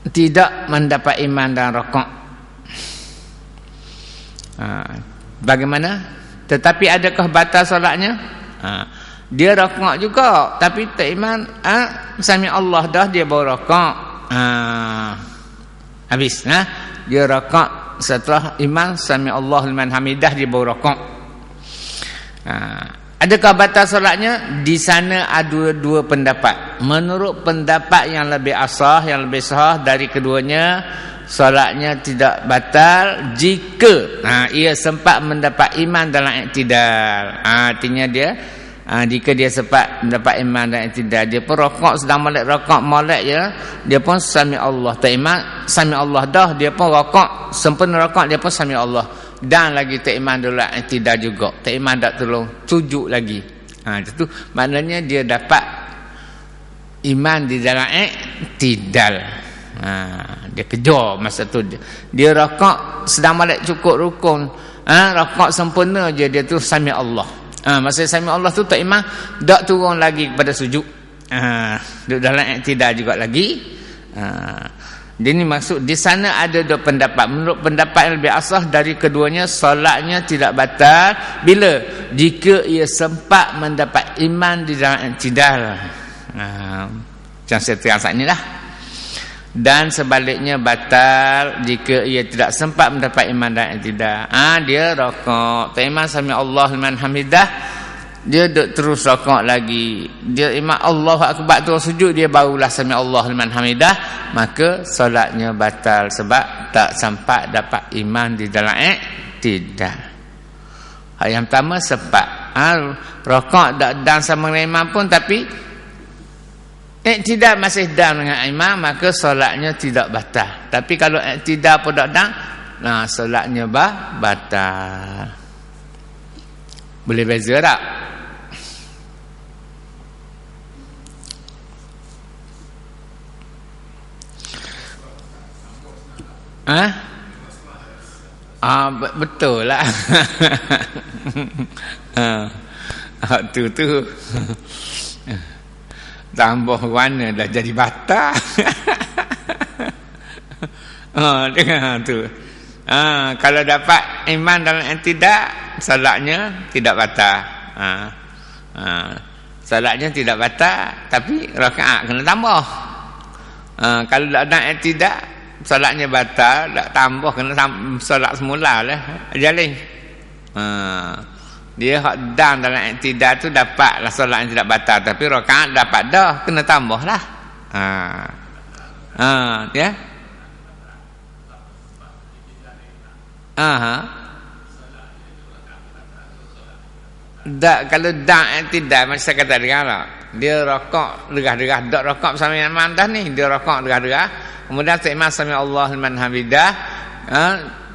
tidak mendapat iman dan rakaat. Bagaimana? Tetapi adakah batal solatnya? Dia rakaat juga tapi tak iman, sami Allah dah dia baru rakaat. Habis dia rakaat setelah iman sami Allah liman hamidah dia baru rakaat. Adakah batal solatnya? Di sana ada dua pendapat. Menurut pendapat yang lebih asah, yang lebih sahih dari keduanya, solatnya tidak batal jika ia sempat mendapat iman dalam i'tidal. Artinya dia jika dia sempat mendapat iman dan i'tidal, dia pun rakaat sedang molek je, dia pun sami Allah, tak iman sami Allah dah, dia pun rakaat sempurna rakaat, dia pun sami Allah, dan lagi tak iman dulu i'tidal juga, tak iman tak tolong sujud lagi. Itu maknanya dia dapat iman di dalam i'tidal. Dia kejar masa tu dia rakaat sedang balik cukup rukun, rakaat sempurna je dia tu sami Allah. Masa sami Allah tu tak imam dak turun lagi kepada sujud. Duduk dalam i'tidal juga lagi. Dia ni maksud di sana ada dua pendapat. Menurut pendapat yang lebih asah dari keduanya, solatnya tidak batal bila jika ia sempat mendapat iman di dalam i'tidal. Macam saya terang saat inilah. Dan sebaliknya batal jika ia tidak sempat mendapat iman dan i'tidal. Dia rakaat tak iman sami Allah liman hamidah, dia duduk terus rakaat lagi. Dia imam Allahu akbar tu sujud, dia barulah sami Allah liman hamidah, maka solatnya batal sebab tak sempat dapat iman di dalam i'tidal. Yang pertama sempat rakaat dak dan sama dengan imam pun, tapi i'tidal masih dan dengan imam, maka solatnya tidak batal. Tapi kalau i'tidal pun dak dan, solatnya batal. Boleh beza tak? Betul lah. Tu tambah warna dah jadi batal. Dengar tu. Kalau dapat iman dalam i'tidal, salatnya tidak batal. Salatnya tidak batal, tapi rakaat kena tambah. Kalau tak ada i'tidal, salatnya batal, tak tambah, kena salat semula lah. Jalin. Dia hak dan dalam i'tidal tu dapatlah solat yang tidak batal, tapi rakaat dapat dah, kena tambah lah. Ya. Kalau dan i'tidal macam saya kata dia rakaat derah-derah, dak rakaat bersama imam dah ni, dia rakaat derah-derah, kemudian tak imam sami Allah liman hamidah,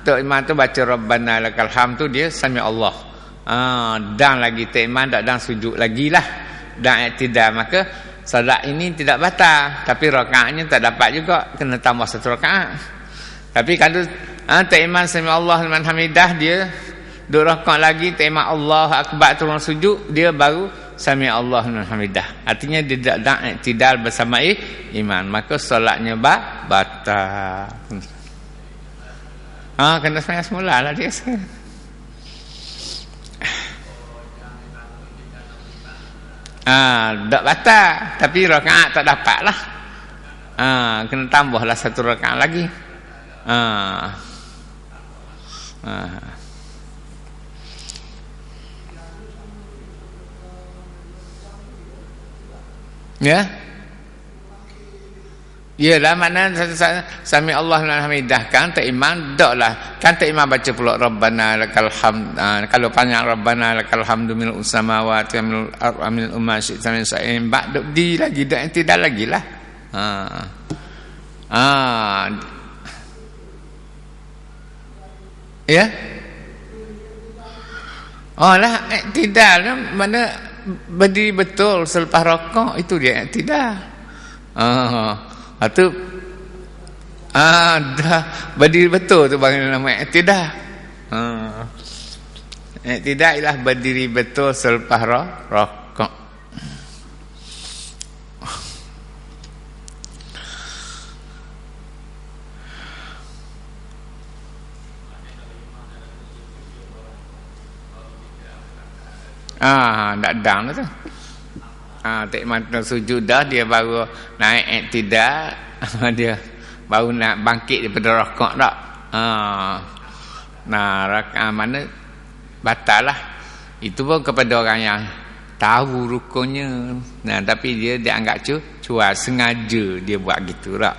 tak imam tu baca rabbana lakal hamd tu dia sami Allah. Dan lagi tak iman tak dan sujud lagi lah dan i'tidal, maka salat ini tidak batal, tapi rakaatnya tak dapat juga, kena tambah satu rakaat. Tapi kalau tak iman sami Allah liman hamidah, dia dua rakaat lagi tak iman Allah akbar turun sujud, dia baru sami Allah liman hamidah. Artinya dia tidak dan i'tidal bersama iman, maka salatnya batal. Kena sembahyang semula lah dia. Tak batal, tapi rakaat tak dapat lah. Kena tambahlah satu rakaat lagi. Ya. Yalah, makna sami Allah liman hamidah kan tak iman daklah, kan tak iman baca pula rabbana lakal hamd. Kalau panjang rabbana lakal hamdu mil samawati mil ardi umma syi'ta min sa'in ba'd di lagi dak tidak lagi lah. Ya. Lah i'tidal mana berdiri betul selepas rakaat, itu dia i'tidal. Itu dah berdiri betul tu bagi nama i'tidal. I'tidal ialah berdiri betul selepas rakaat. Tak dang tu. Tak mantap sujud dah, dia baru naik i'tidal, dia baru nak bangkit daripada rakaat tak. Rakaat mana batal lah. Itu pun kepada orang yang tahu rukunnya. Tapi dia anggap cuak, sengaja dia buat gitu tak.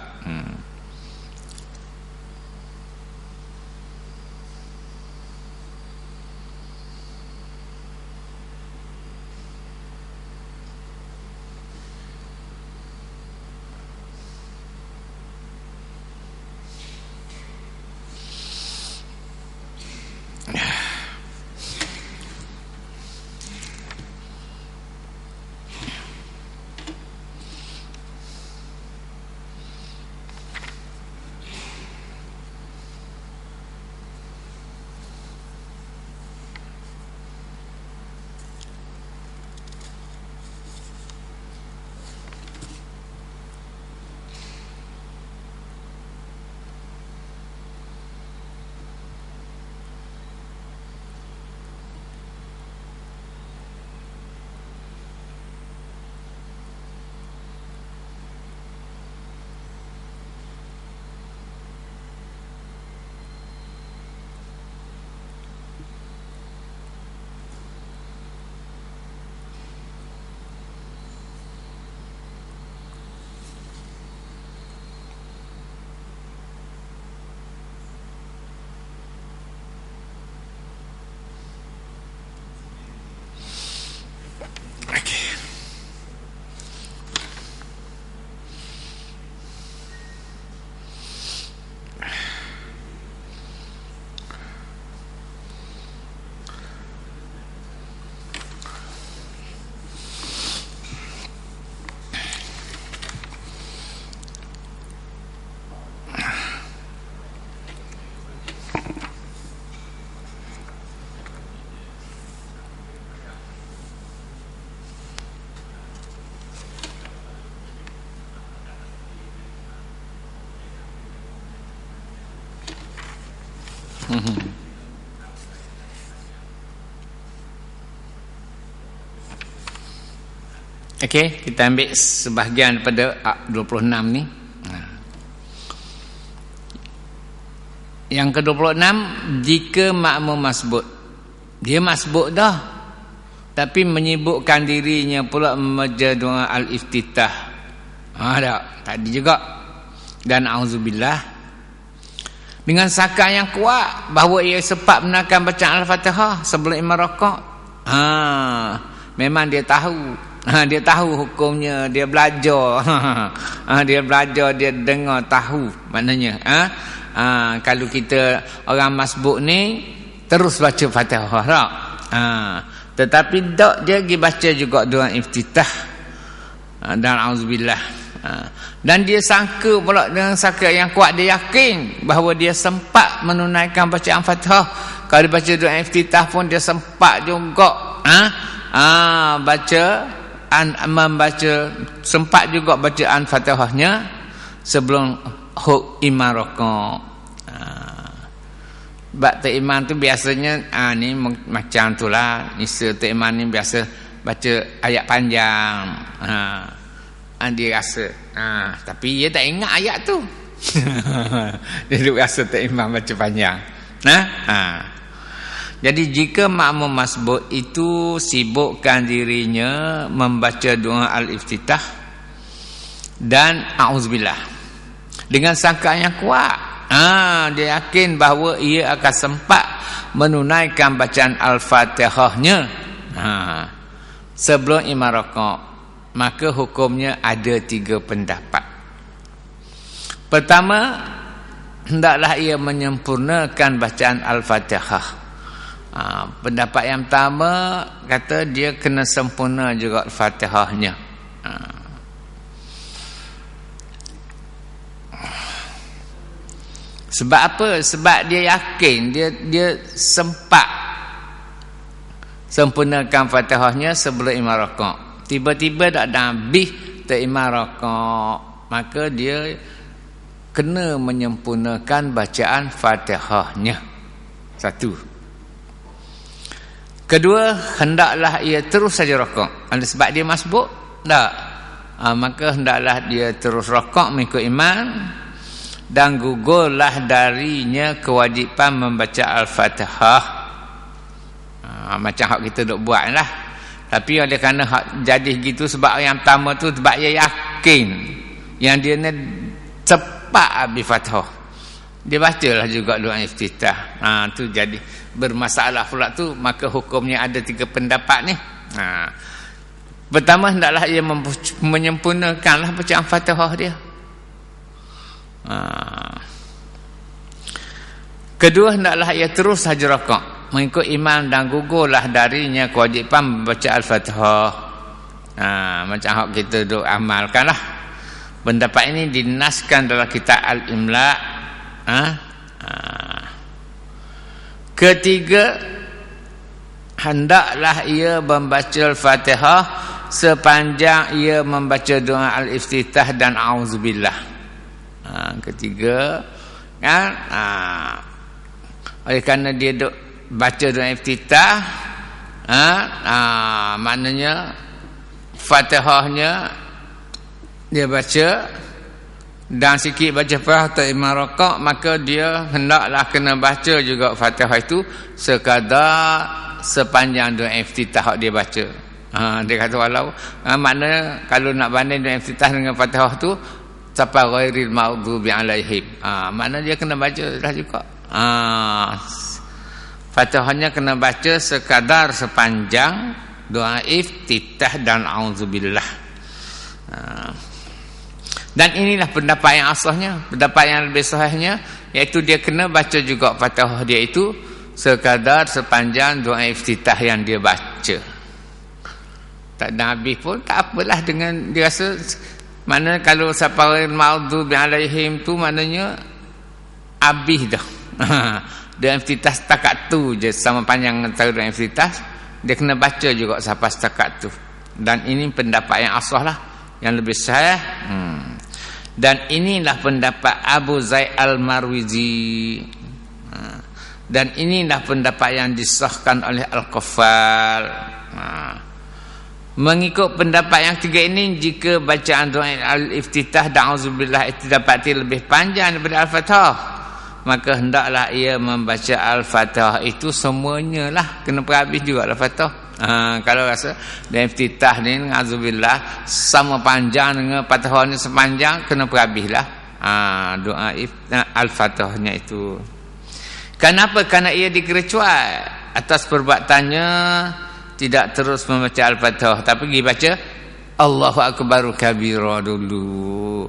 Okey, kita ambil sebahagian daripada 26 ni. Yang ke-26, jika makmum masbuk. Dia masbuk dah, tapi menyibukkan dirinya pula membaca doa al-iftitah. Tadi juga. Dan auzubillah, dengan sangkaan yang kuat bahawa ia sempat menunaikan bacaan al-Fatihah sebelum imam rakaat. Memang dia tahu. Dia tahu hukumnya, dia belajar. Dia belajar, dia dengar, tahu maknanya. Kalau kita orang masbuk ni terus baca Fatihah tak? Tetapi tak, dia pergi baca juga doa iftitah dan auzubillah. Dan dia sangka pula dengan sangka yang kuat, dia yakin bahawa dia sempat menunaikan bacaan Fatihah. Kalau dia baca doa iftitah pun dia sempat juga membaca, sempat juga bacaan Fatihahnya sebelum imam rakaat. Bab imam tu biasanya ni macam itulah, nisa imam ni biasa baca ayat panjang. Dia rasa tapi dia tak ingat ayat tu. Dia duk rasa imam baca panjang. Jadi jika makmum masbuk itu sibukkan dirinya membaca doa al-iftitah dan auzubillah dengan sangkaan yang kuat, dia yakin bahawa ia akan sempat menunaikan bacaan al-Fatihahnya sebelum imam rakaat, maka hukumnya ada 3 pendapat. Pertama, hendaklah ia menyempurnakan bacaan al-Fatihah. Pendapat yang pertama kata dia kena sempurna juga al-Fatihahnya. Sebab apa? Sebab dia yakin dia sempat sempurnakan Fatihahnya sebelum imam rakaat. Tiba-tiba tak ada habis tak imam rakaat, maka dia kena menyempurnakan bacaan Fatihahnya. Satu. Kedua, hendaklah ia terus saja rakaat. Sebab dia masbuk? Tak. Maka hendaklah dia terus rakaat mengikut imam, dan gugurlah darinya kewajipan membaca al-Fatihah. Macam hak kita duk buat lah. Tapi oleh kerana jadi gitu, sebab yang pertama tu sebab dia yakin yang dia ni cepat habis Fatihah, dia bacalah juga doa iftitah. Tu jadi bermasalah pula tu. Maka hukumnya ada 3 pendapat ni. Pertama, hendaklah ia menyempurnakanlah bacaan Fatihah dia. Kedua, hendaklah ia terus saja rakaat mengikut imam, dan gugurlah darinya kewajipan membaca al-Fatihah. Macam hak kita duk amalkanlah. Pendapat ini dinaskan dalam kitab Al-Imla. Ketiga, hendaklah ia membaca al-Fatihah sepanjang ia membaca doa al-iftitah dan auzubillah. Ketiga, kan? Oleh kerana dia duk baca doa iftitah, maknanya Fatihahnya dia baca dan sikit baca Fatihah imam rakaat, maka dia hendaklah kena baca juga Fatihah itu sekadar sepanjang doa iftitah dia baca. Dia kata walau makna kalau nak banding doa iftitah dengan Fatihah tu sampai ghairil maghdubi alaihim, makna dia kena baca dah juga. Fatihahnya kena baca sekadar sepanjang doa iftitah dan auzubillah. Dan inilah pendapat yang asahnya. Pendapat yang lebih sahihnya iaitu dia kena baca juga Fatihah dia itu sekadar sepanjang doa iftitah yang dia baca. Tak ada habis pun tak apalah, dengan dia rasa mana kalau saparil maghdubi alaihim tu maknanya habis dah. Doa iftitah setakat tu je, sama panjang antara doa iftitah dia kena baca juga sampai setakat tu. Dan ini pendapat yang asah lah, yang lebih sahih. Dan inilah pendapat Abu Zaid Al-Marwizi. Dan inilah pendapat yang disahkan oleh Al-Qaffal. Mengikut pendapat yang tiga ini, jika bacaan doa al-iftitah da'udzubillah itu dapati lebih panjang daripada Al-Fatihah, maka hendaklah ia membaca Al-Fatihah itu semuanya lah. Kena perhabis juga Al-Fatihah. Kalau rasa dan iftitah ni na'udzubillah sama panjang dengan Fatihah ni sepanjang, kena perhabis lah doa Al-Fatihahnya itu. Kenapa? Kerana ia dikecuali atas perbuatannya tidak terus membaca Al-Fatihah, tapi pergi baca Allahu Akbar kabira dulu.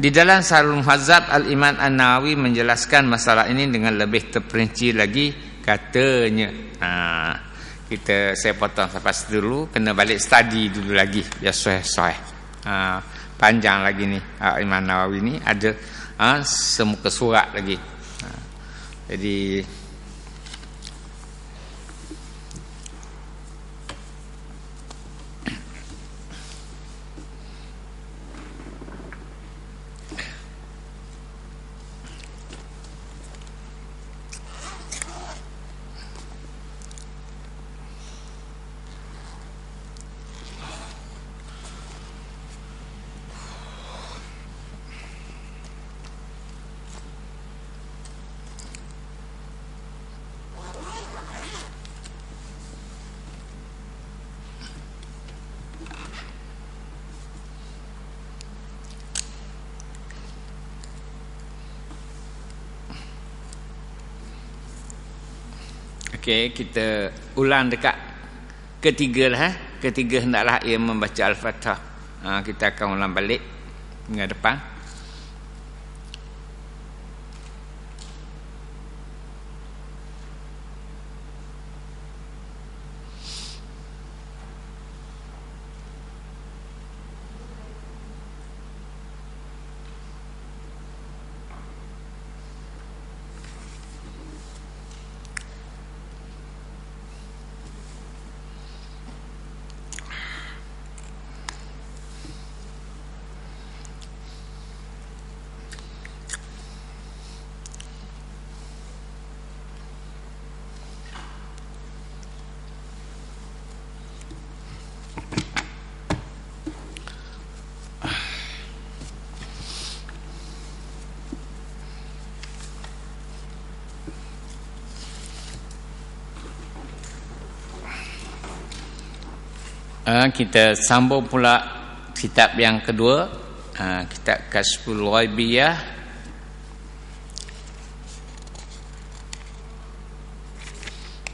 Di dalam Sarul Muhazzab, Al-Imam An-Nawawi menjelaskan masalah ini dengan lebih terperinci lagi. Katanya, saya potong sampai dulu, kena balik study dulu lagi biar sahih. Panjang lagi ni Imam Nawawi ni ada semuka surat lagi. Jadi okey, kita ulang dekat ketiga lah. Ketiga hendaklah ia membaca Al-Fatihah. Kita akan ulang balik hingga depan. Kita sambung pula kitab yang kedua, kitab Kashful Ghaibiyah.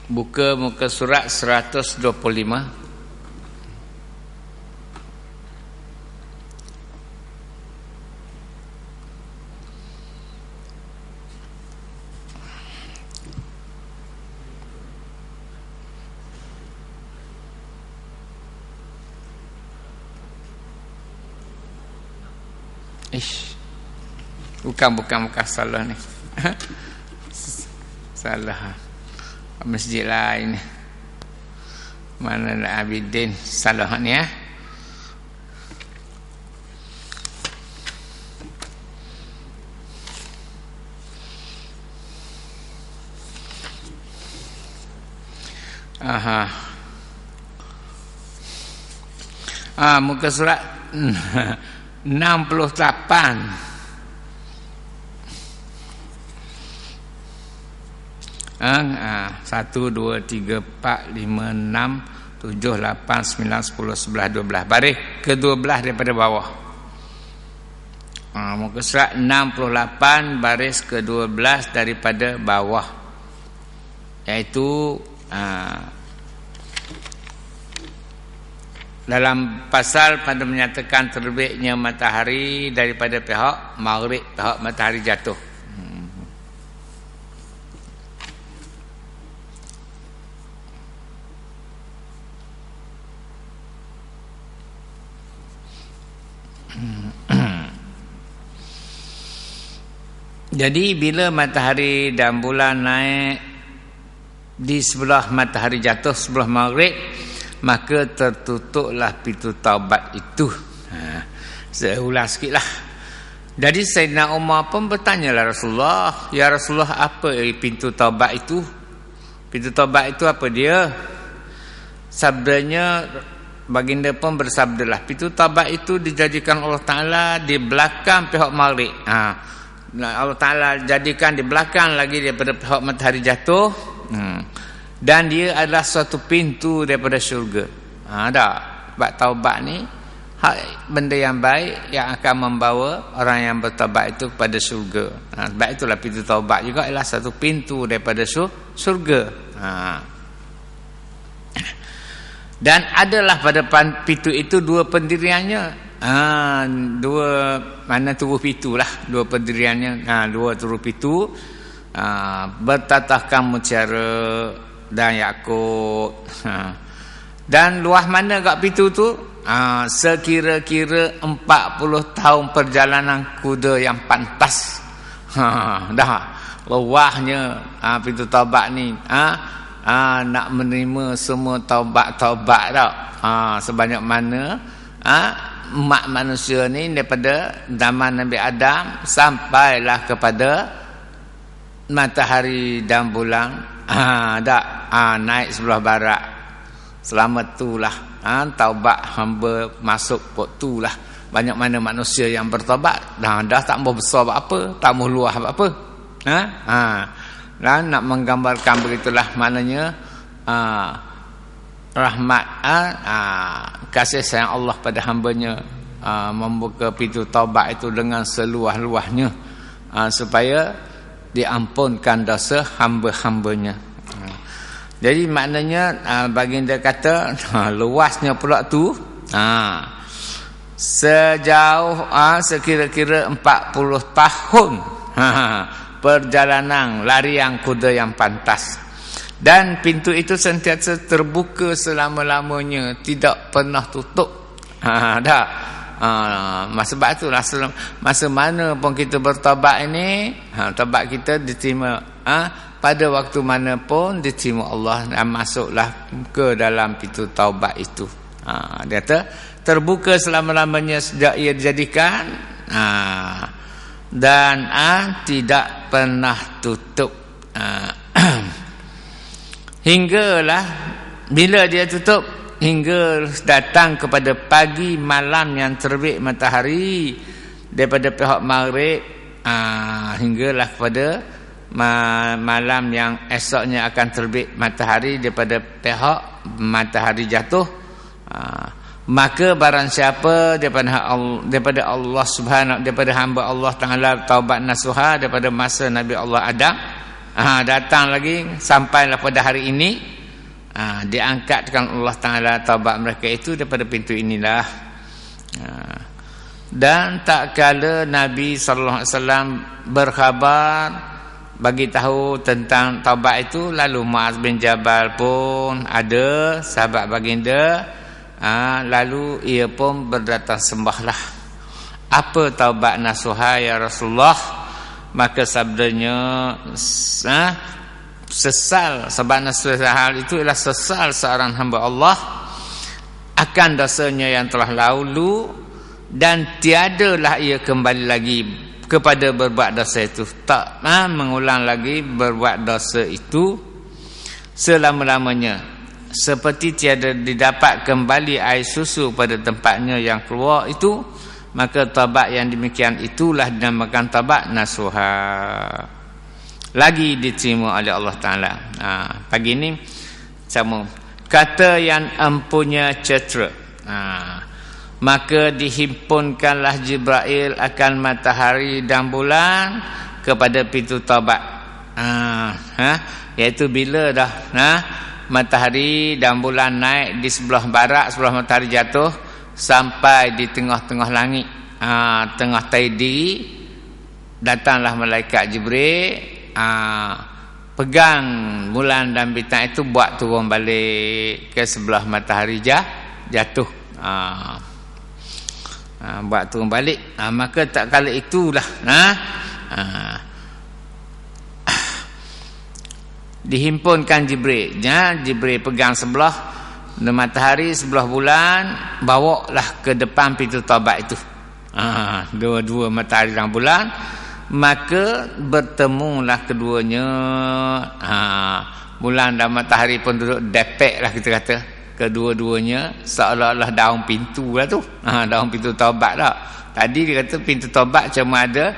Buka muka surat 125. Bukan salah ni. Salah masjid lain. Mana nak Abidin salah ni ya. Muka surat 68. 1, 2, 3, 4, 5, 6, 7, 8, 9, 10, 11, 12. Baris ke-12 daripada bawah. Muka surat 68 baris ke-12 daripada bawah. Iaitu dalam pasal pada menyatakan terbitnya matahari daripada pihak maghrib, pihak matahari jatuh. Jadi bila matahari dan bulan naik di sebelah matahari jatuh, sebelah maghrib, maka tertutuplah pintu taubat itu. Saya ulang sikit lah. Jadi Sayyidina Umar pun bertanyalah Rasulullah, ya Rasulullah, apa pintu taubat itu? Pintu taubat itu apa dia? Sabdanya, baginda pun bersabdalah, pintu taubat itu dijadikan Allah Ta'ala di belakang pihak maghrib. Allah Ta'ala jadikan di belakang lagi daripada pihak matahari jatuh. Dan dia adalah suatu pintu daripada syurga. Sebab taubat ni benda yang baik yang akan membawa orang yang bertaubat itu kepada syurga. Sebab itulah pintu taubat juga adalah satu pintu daripada syurga. Dan adalah pada pintu itu dua pendiriannya. Dua, mana turuh pintu lah, dua pendiriannya. Dua turuh pintu, bertatahkan mutiara dan yakut. Dan luas mana kat pintu tu? Sekira-kira 40 tahun perjalanan kuda yang pantas. Dah luahnya pintu taubat ni. Nak menerima semua taubat-taubat dah. Sebanyak mana umat manusia ni daripada zaman Nabi Adam sampailah kepada matahari dan bulan. Naik sebelah barat. Selama itulah taubat hamba masuk kot itulah. Banyak mana manusia yang bertaubat dah tak mau besar apa, tak mau luah apa. Dan nak menggambarkan begitulah maknanya rahmat, kasih sayang Allah pada hambanya, membuka pintu taubat itu dengan seluah-luahnya, supaya diampunkan dosa hamba-hambanya. Jadi maknanya baginda kata luasnya pula tu sejauh sekira-kira 40 tahun perjalanan larian kuda yang pantas. Dan pintu itu sentiasa terbuka selama-lamanya, tidak pernah tutup. Sebab itulah masa mana pun kita bertaubat ini, taubat kita diterima. Pada waktu mana pun diterima Allah, dan masuklah ke dalam pintu taubat itu. Dia kata terbuka selama-lamanya sejak ia dijadikan, dan tidak pernah tutup. Hinggalah bila dia tutup, hingga datang kepada pagi malam yang terbit matahari daripada pihak maghrib, hinggalah kepada malam yang esoknya akan terbit matahari daripada pihak matahari jatuh. Maka barang siapa daripada Allah Subhanahu, daripada hamba Allah Ta'ala taubat nasuha daripada masa Nabi Allah Adam, datang lagi sampailah pada hari ini, diangkatkan Allah Ta'ala taubat mereka itu daripada pintu inilah. Dan tak kala Nabi SAW berkhabar, bagi tahu tentang taubat itu, lalu Muaz bin Jabal pun ada sahabat baginda, lalu ia pun berdatang sembahlah, apa taubat nasuha ya Rasulullah? Maka sabdanya, sesal, sebab nasuha itu ialah sesal seorang hamba Allah akan dosanya yang telah lalu, dan tiadalah ia kembali lagi kepada berbuat dosa itu, tak mengulang lagi berbuat dosa itu selama-lamanya, seperti tiada didapat kembali air susu pada tempatnya yang keluar itu. Maka taubat yang demikian itulah dinamakan taubat nasuha, lagi diterima oleh Allah Ta'ala. Pagi ini sama kata yang empunya cetera, maka dihimpunkanlah Jibril akan matahari dan bulan kepada pintu taubat. Iaitu bila dah matahari dan bulan naik di sebelah barat, sebelah matahari jatuh, sampai di tengah-tengah langit, tengah taidi, datanglah malaikat Jibril, pegang bulan dan bintang itu, buat turun balik ke sebelah matahari jatuh. Buat turun balik. Maka tak kala itulah dihimpunkan Jibril. Jibril pegang sebelah matahari, sebelah bulan, bawalah ke depan pintu taubat itu. Dua-dua matahari dan bulan, maka bertemulah keduanya. Bulan dan matahari pun duduk depek lah kita kata, kedua-duanya seolah-olah daun pintu lah tu. Daun pintu taubat lah. Tadi dia kata pintu taubat cuma ada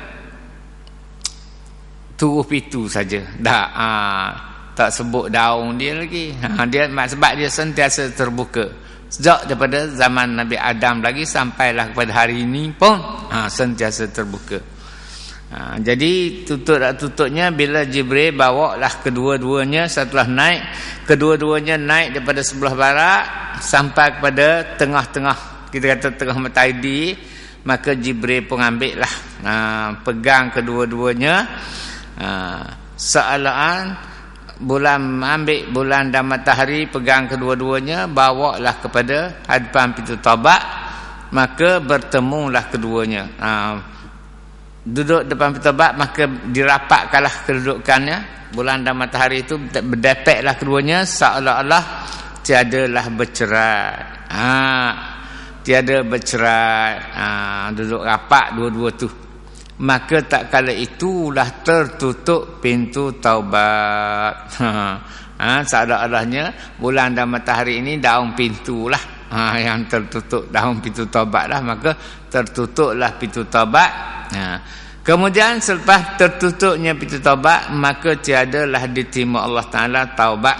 turuh pintu saja. Tak sebut daun dia lagi. Dia sebab dia sentiasa terbuka. Sejak daripada zaman Nabi Adam lagi sampailah kepada hari ini pun sentiasa terbuka. Jadi tutupnya bila Jibril bawalah kedua-duanya setelah naik, kedua-duanya naik daripada sebelah barat sampai kepada tengah-tengah, kita kata tengah matahari, maka Jibril pun ambil lah, pegang kedua-duanya, seolah ambil bulan dan matahari, pegang kedua-duanya, bawalah kepada hadapan pintu taubat, maka bertemulah keduanya. Duduk depan pintu taubat, maka dirapatkanlah kedudukannya. Bulan dan matahari itu berdepeklah keduanya, seolah-olah tiadalah bercerai. Tiada bercerai. Duduk rapat dua-dua tu. Maka tak kala itulah tertutup pintu taubat. Seolah-olahnya bulan dan matahari ini daun pintu lah. Yang tertutup daun pintu taubat lah, maka tertutuplah pintu taubat. Kemudian selepas tertutupnya pintu taubat, maka tiadalah diterima Allah Ta'ala taubat.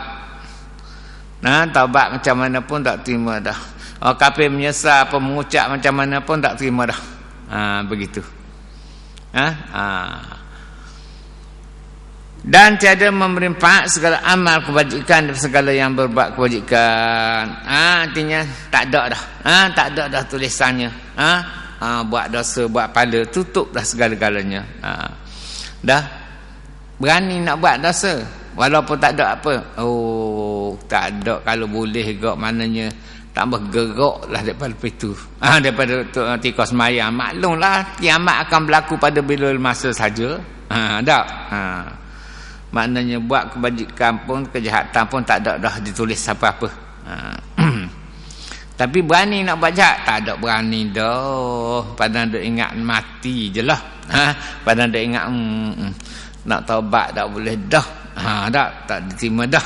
Taubat macam mana pun tak terima dah. Kafir menyesal apa mengucap macam mana pun tak terima dah. Begitu. Dan tiada memberi manfaat segala amal kebajikan dan segala yang berbuat kebajikan. Artinya tak ada dah. Tak ada dah tulisannya. Buat dosa, buat pahala, tutup dah segala-galanya. Dah berani nak buat dosa walaupun tak ada apa. Tak ada, kalau boleh gak maknanya tambah gerak lah daripada itu. Daripada tika semayang. Maklumlah kiamat akan berlaku pada bila masa saja. Tak. Maknanya buat kebajikan pun, kejahatan pun tak ada dah ditulis apa-apa. Tapi berani nak buat jahat? Tak ada berani dah. Padahal duk ingat mati je lah. Padahal duk ingat nak taubat tak boleh dah. Tak diterima dah.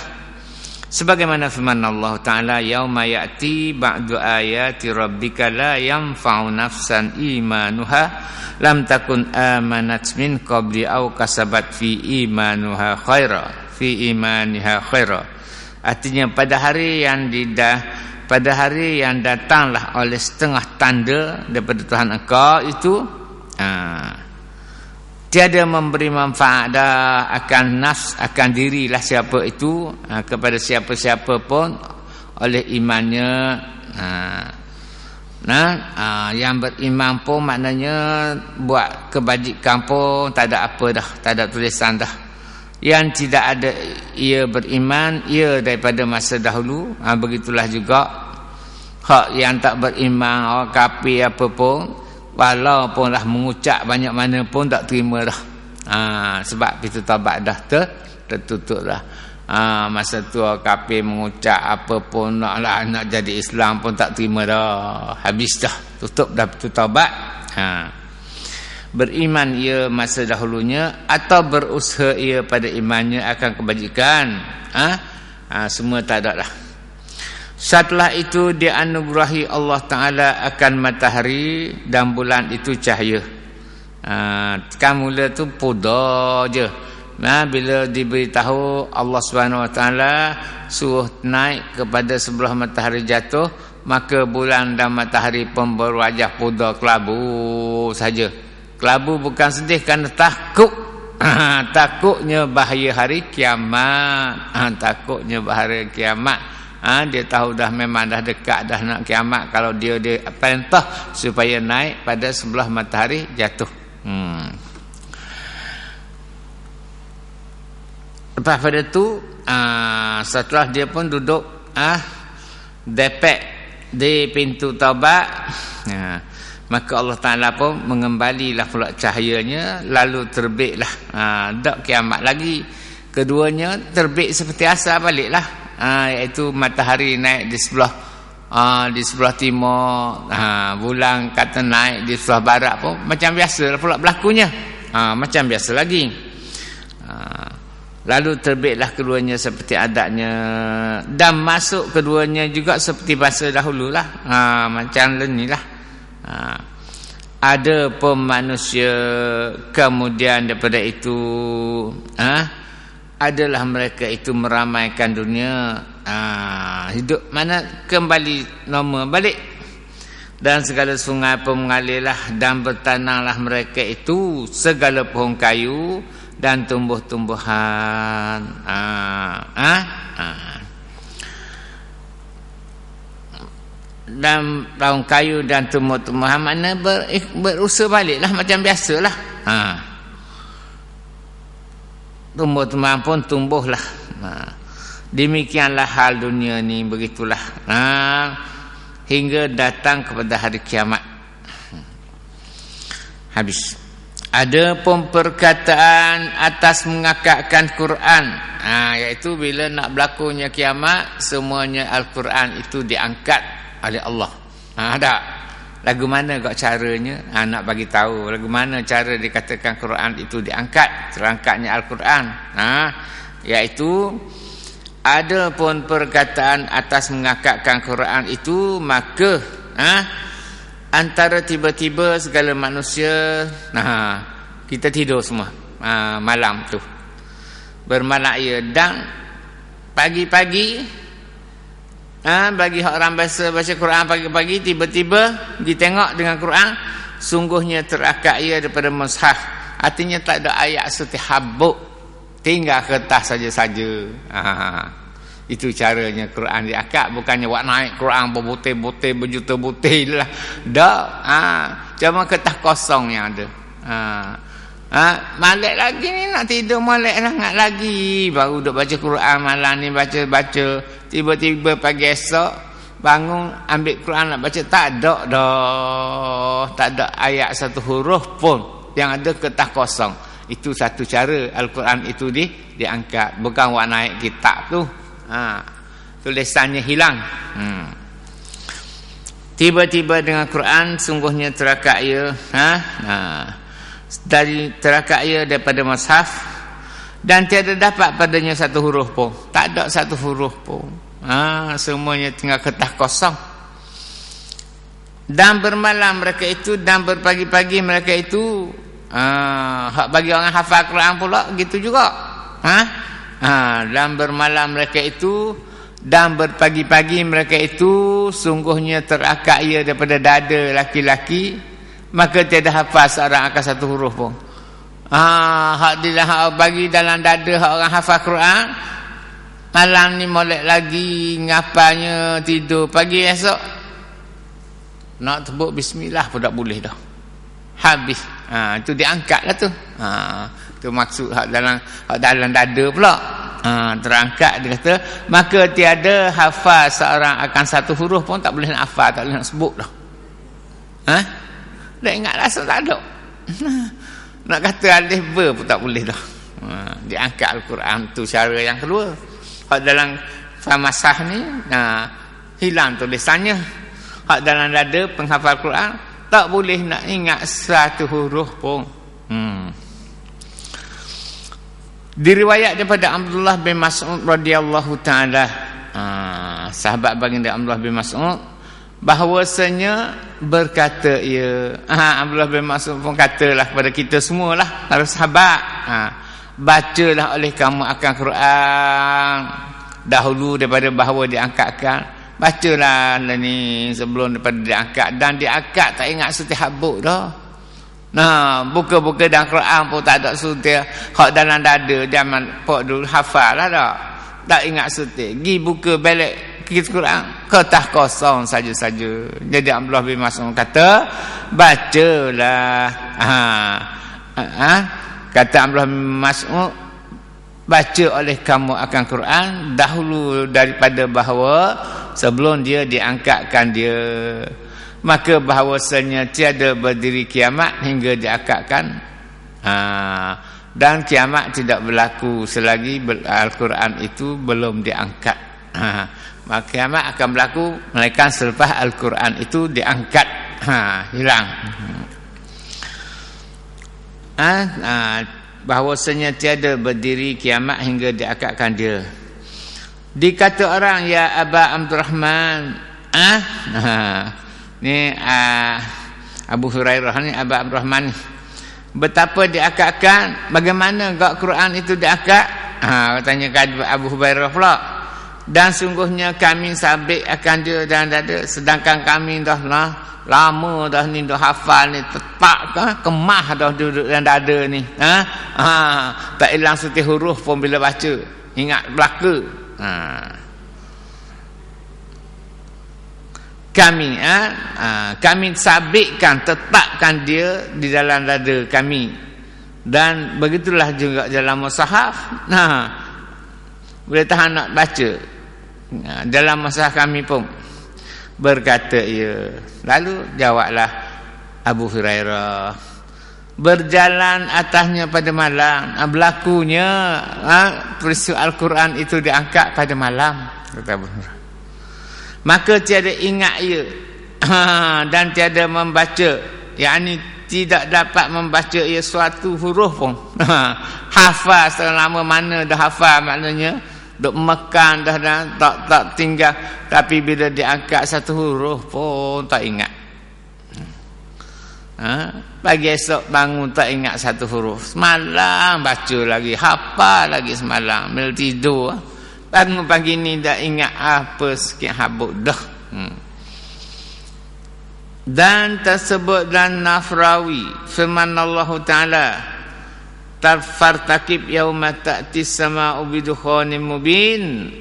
Sebagaimana firman Allah Ta'ala, yauma ya'ti ba'du ayati rabbika la yanfa'u nafsan imanuha lam takun amanat min qabli aw kasabat fi imaniha khaira. Artinya pada hari yang datanglah oleh setengah tanda daripada Tuhan engkau itu, tiada memberi manfaat dah akan nafs, akan dirilah siapa itu, kepada siapa-siapa pun oleh imannya. Yang beriman pun maknanya buat kebajikan pun tak ada apa dah, tak ada tulisan dah. Yang tidak ada ia beriman, ia daripada masa dahulu. Begitulah juga hak yang tak beriman, orang kafir apa pun, walaupunlah mengucap banyak mana pun tak terima dah. Sebab pintu taubat dah tertutup dah. Masa tu orang kafir mengucap apa pun, nak jadi Islam pun tak terima dah. Habis dah, tutup dah pintu taubat. Beriman ia masa dahulunya atau berusaha ia pada imannya akan kebajikan, semua tak ada lah. Setelah itu dianugerahi Allah Ta'ala akan matahari dan bulan itu cahaya. Kan mula tu puda je. Bila diberitahu Allah SWT suruh naik kepada sebelah matahari jatuh, maka bulan dan matahari pun berwajah puda kelabu saja. Kelabu bukan sedih, kerana takut. Takutnya bahaya hari kiamat. Takutnya bahaya kiamat. Dia tahu dah memang dah dekat dah nak kiamat kalau dia perintah supaya naik pada sebelah matahari jatuh. Lepas pada tu setelah dia pun duduk depek di pintu taubat, maka Allah Ta'ala pun mengembalilah pula cahayanya, lalu terbitlah. Tak kiamat lagi. Keduanya terbit seperti asal baliklah. Iaitu matahari naik di sebelah di sebelah timur, bulan kata naik di sebelah barat pun macam biasa pula berlakunya. Macam biasa lagi. Lalu terbitlah keduanya seperti adatnya, dan masuk keduanya juga seperti bahasa dahululah. Macam inilah. Ada pun manusia kemudian daripada itu adalah mereka itu meramaikan dunia, hidup mana kembali normal balik, dan segala sungai pun mengalirlah, dan bertanamlah mereka itu segala pohon kayu dan tumbuh-tumbuhan. Dan pohon kayu dan tumbuh-tumbuhan mana berusaha baliklah macam biasalah. Tumbuh-tumbuhan pun tumbuhlah. Demikianlah hal dunia ni, begitulah. Hingga datang kepada hari kiamat. Habis. Ada pun perkataan atas mengakakkan Quran, iaitu bila nak berlakunya kiamat, semuanya Al-Quran itu diangkat oleh Allah. Ada lagu mana kok caranya? Nak bagi tahu lagu mana cara dikatakan Quran itu diangkat, terangkatnya Al-Quran. Iaitu ada pun perkataan atas mengakakkan Quran itu, maka antara tiba-tiba segala manusia, kita tidur semua malam tu, bermalaya, dan pagi-pagi bagi orang biasa baca Quran pagi-pagi, tiba-tiba ditengok dengan Quran, sungguhnya terakak ia daripada mushaf. Artinya tak ada ayat setiap habuk, tinggal kertas saja-saja. Itu caranya Quran diangkat, bukannya buat naik Quran berbutir-butir, berjuta butir lah. Dak. Cuma kertas kosong yang ada. Malik lagi ni, nak tidur malik sangat lagi, baru duk baca Quran malam ni, baca-baca, tiba-tiba pagi esok bangun ambil Quran nak baca, tak ada dah, tak ada ayat satu huruf pun, yang ada kertas kosong. Itu satu cara Al-Quran itu diangkat, bukan buat naik kitab tu. Tulisannya hilang. Tiba-tiba dengan Quran, sungguhnya terakak ia, dari terakak ia daripada mushaf, dan tiada dapat padanya satu huruf pun, tak ada satu huruf pun. Semuanya tinggal kertas kosong. Dan bermalam mereka itu, dan berpagi-pagi mereka itu, hak bagi orang hafal Quran pula gitu juga. Dan bermalam mereka itu, dan berpagi-pagi mereka itu, sungguhnya terakak ia daripada dada laki-laki, maka tiada hafal seorang akan satu huruf pun. Hak bagi dalam dada hak orang hafal Quran, malam ni molek lagi ngapanya, tidur pagi esok nak sebut bismillah pun tak boleh dah, habis. Itu diangkat lah tu. Itu maksud hak dalam dada pula. Terangkat, dia kata, maka tiada hafal seorang akan satu huruf pun, tak boleh nak hafal, tak boleh nak sebut dah. Dah ingat rasa tak ada. Nak kata alif ba pun tak boleh dah. Diangkat Al-Quran tu cara yang kedua. Hak dalam famasah ni, hilang tulisannya. Hak dalam dada penghafal Quran, tak boleh nak ingat satu huruf pun. Diriwayat daripada Abdullah bin Mas'ud radhiyallahu taala, sahabat baginda Abdullah bin Mas'ud, bahawasanya berkata ia, Abdullah bin Mas'ud pun katalah kepada kita semualah, para sahabat, bacalah oleh kamu akan Quran dahulu daripada bahawa diangkatkan. Bacalah ni sebelum daripada diangkat, dan diangkat tak ingat setiap habuk dah. Buka-buka dalam Quran pun tak ada setiap hak dalam dada, dia pok dulu hafal lah dah, tak ingat setiap. Gi buka balik kita Quran, kertas kosong saja-saja. Jadi Abdullah bin Mas'ud kata, bacalah. Kata Abdullah bin Mas'ud, baca oleh kamu akan Quran dahulu daripada bahawa sebelum dia diangkatkan dia, maka bahawasanya tiada berdiri kiamat hingga diangkatkan, dan kiamat tidak berlaku selagi Al-Quran itu belum diangkat. Maka kiamat akan berlaku melainkan selepas Al-Quran itu diangkat, hilang. Bahawasanya tiada berdiri kiamat hingga diangkatkan dia. Dikata orang, ya Aba Abdurrahman, ni Abu Hurairah ni, Aba Abdurrahman ni, betapa diangkatkan, bagaimana gak Quran itu diangkat? Tanya Abu Hurairah pula. Dan sungguhnya kami sabit akan dia dan dada, sedangkan kami dah lama dah ni, dah hafal ni, tepat kemah dah duduk dan dada ni. Tak hilang setiap huruf pun bila baca, ingat belaka. Kami sabitkan, tetapkan dia di dalam dada kami. Dan begitulah juga dalam mushaf. Boleh tahan nak baca. Dalam mushaf kami pun berkata ia. Lalu jawablah Abu Hurairah, berjalan atasnya pada malam, berlakunya peristiwa Al-Quran itu diangkat pada malam, kata Abu Hurairah. Maka tiada ingat ia dan tiada membaca, yakni tidak dapat membaca ia suatu huruf pun. Hafal selama mana dah hafal, maknanya duk makan dah tak tinggal, tapi bila diangkat satu huruf pun tak ingat. Pagi esok bangun tak ingat satu huruf, semalam baca lagi, hafal lagi semalam, bila tidur bangun pagi ni dah ingat apa sikit habuk dah. Dan tersebut dan Nafrawi firman Allah Ta'ala, fartakib yauma ta'tis sama'u bidukhanin mubin.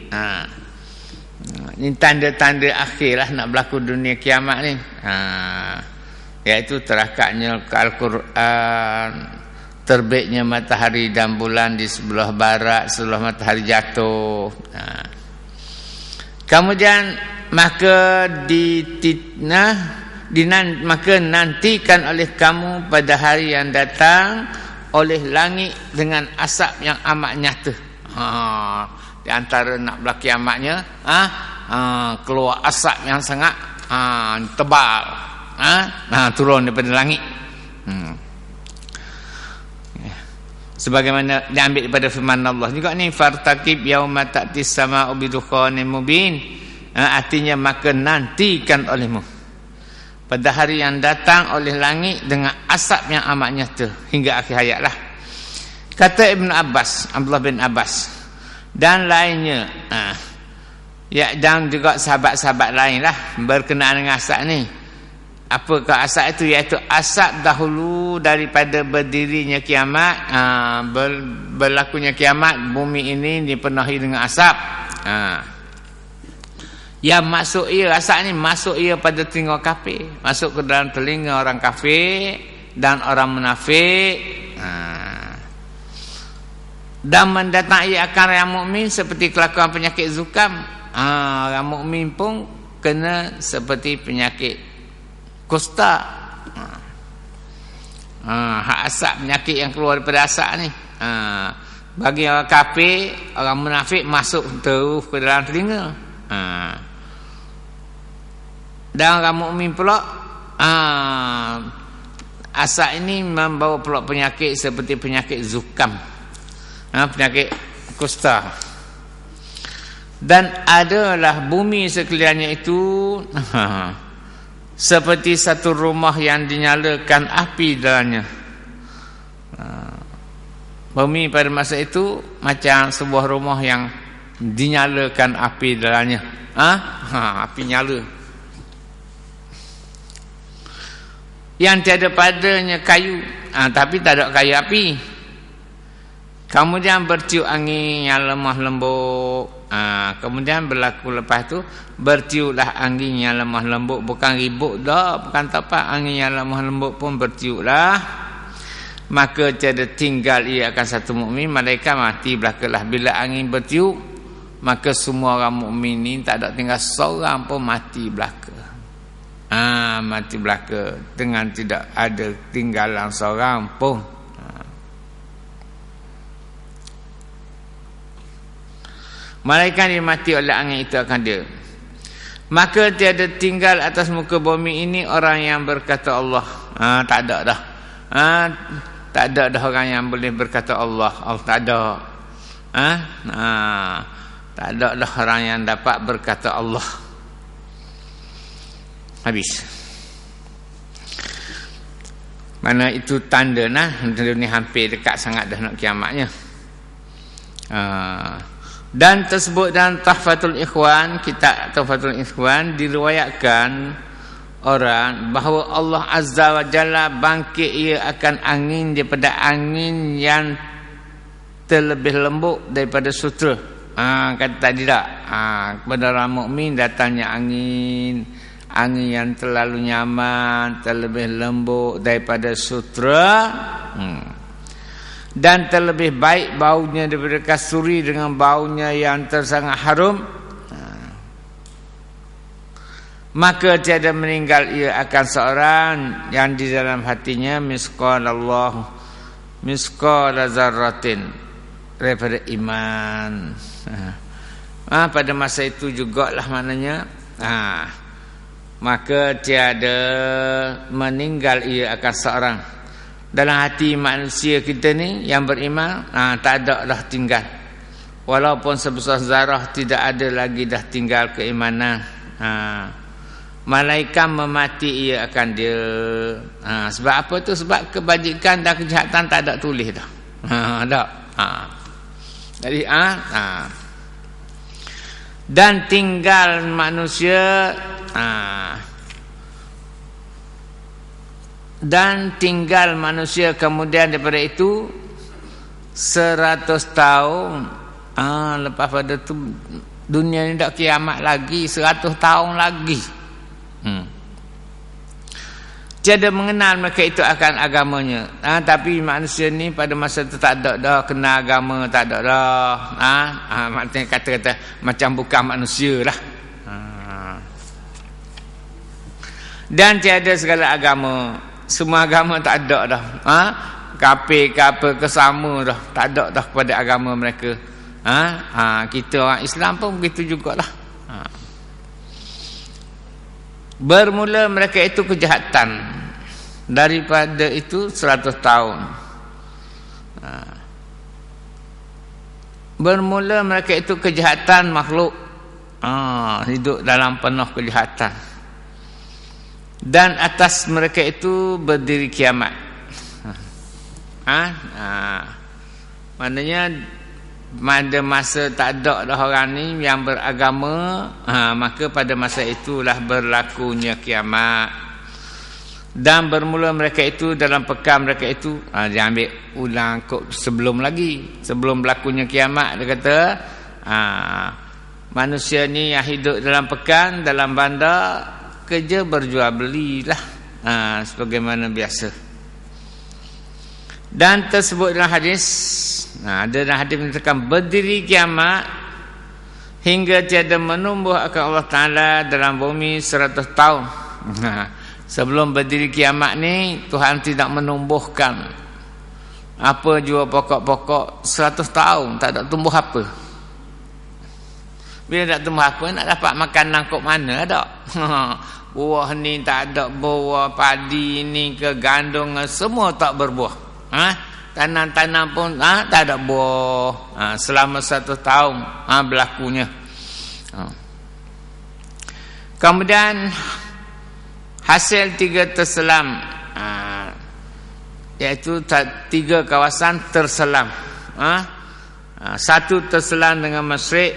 Ini tanda-tanda akhirlah nak berlaku dunia kiamat ni. Iaitu terakatnya Al-Quran, terbitnya matahari dan bulan di sebelah barat setelah matahari jatuh. Kemudian maka maka nantikan oleh kamu pada hari yang datang oleh langit dengan asap yang amat nyata. Di antara nak berlaku kiamatnya, keluar asap yang sangat tebal, turun daripada langit. Sebagaimana diambil daripada firman Allah juga ni, fartakib yauma ta'tis sama'u bidukhanin mubin. Artinya maka nantikan olehmu pada hari yang datang oleh langit dengan asap yang amat nyata, hingga akhir hayat lah. Kata Ibn Abbas, Abdullah bin Abbas dan lainnya, dan juga sahabat-sahabat lain lah berkenaan dengan asap ni. Apakah asap itu? Iaitu asap dahulu daripada berdirinya kiamat, berlakunya kiamat, bumi ini dipenuhi dengan asap. Yang masuk ia, asap ni masuk ia pada telinga kafir, masuk ke dalam telinga orang kafir dan orang munafik, dan mendatangi akan orang mukmin seperti kelakuan penyakit zukam. Orang mukmin pun kena seperti penyakit kusta. Hak asap, penyakit yang keluar daripada asap ni, bagi orang kafir, orang munafik masuk terus ke dalam telinga. Dan orang mukmin pula, asap ini membawa pula penyakit seperti penyakit zukam, penyakit kusta. Dan adalah bumi sekelilingnya itu seperti satu rumah yang dinyalakan api dalamnya. Bumi pada masa itu macam sebuah rumah yang dinyalakan api dalamnya. Api nyala. Yang tiada padanya kayu, tapi tak ada kayu api. Kemudian bertiup angin yang lemah lembut. Kemudian berlaku lepas tu, bertiuplah angin yang lemah lembut, bukan ribut dah, bukan tapak, angin yang lemah lembut pun bertiuplah. Maka tiada tinggal ia akan satu mukmin, malaikat mati belakalah. Bila angin bertiup, maka semua orang mukmin ni tak ada tinggal seorang pun mati belaka. Mati belaka dengan tidak ada tinggalan seorang pun. Malaikat dimati oleh angin itu akan dia. Maka tiada tinggal atas muka bumi ini orang yang berkata Allah. Tak ada dah. Tak ada dah orang yang boleh berkata Allah. Tak ada. Tak ada dah orang yang dapat berkata Allah. Habis. Mana itu tanda dunia hampir dekat sangat dah nak kiamatnya. Dan tersebut dalam Tuhfatul Ikhwan, kitab Tuhfatul Ikhwan, diriwayatkan orang bahawa Allah Azza wa Jalla bangkit ia akan angin daripada angin yang terlebih lembut daripada sutera. Kata tadi tak? Kepada orang mukmin datangnya angin yang terlalu nyaman, terlebih lembut daripada sutera. Dan terlebih baik baunya daripada kasturi dengan baunya yang tersangat harum. Maka tiada meninggal ia akan seorang yang di dalam hatinya misqala zarratin daripada iman. Pada masa itu jugalah maknanya maka tiada meninggal ia akan seorang. Dalam hati manusia kita ni yang beriman, tak ada dah tinggal. Walaupun sebesar zarah tidak ada lagi dah tinggal keimanan. Malaikat memati ia akan dia. Sebab apa tu? Sebab kebajikan dan kejahatan tak ada tulis dah. Tak. Jadi dan tinggal manusia dan tinggal manusia kemudian daripada itu 100 tahun. Lepas pada tu dunia ni tak kiamat lagi, 100 tahun lagi. Tiada mengenal mereka itu akan agamanya. Tapi manusia ni pada masa tu tak ada dah kenal agama, tak ada dah. Maksudnya kata-kata macam bukan manusia lah. Dan tiada segala agama. Semua agama tak ada dah. Kafir ke apa kesama dah. Tak ada dah kepada agama mereka. Kita orang Islam pun begitu jugalah. Bermula mereka itu kejahatan. Daripada itu 100 tahun. Bermula mereka itu kejahatan makhluk. Hidup dalam penuh kejahatan. Dan atas mereka itu berdiri kiamat. Maknanya pada masa tak ada dah orang ni yang beragama, maka pada masa itulah berlakunya kiamat. Dan bermula mereka itu dalam pekan mereka itu, dia ambil ulang sebelum lagi, sebelum berlakunya kiamat. Dia kata manusia ni yang hidup dalam pekan, dalam bandar, kerja berjual belilah sebagaimana biasa. Dan tersebut dalam hadis, ada dalam hadis menyatakan berdiri kiamat hingga tiada menumbuh akan Allah Ta'ala dalam bumi 100 tahun. Sebelum berdiri kiamat ni Tuhan tidak menumbuhkan apa jua pokok-pokok 100 tahun, tak ada tumbuh apa. Bila tak tumbuh apa, nak dapat makan nangkuk mana ada? Buah ni tak ada, buah padi ni ke gandum semua tak berbuah. Tanam-tanam pun tak ada buah. Selama 1 tahun berlakunya. Kemudian hasil 3 terselam, iaitu 3 kawasan terselam. 1 terselam dengan masyrik,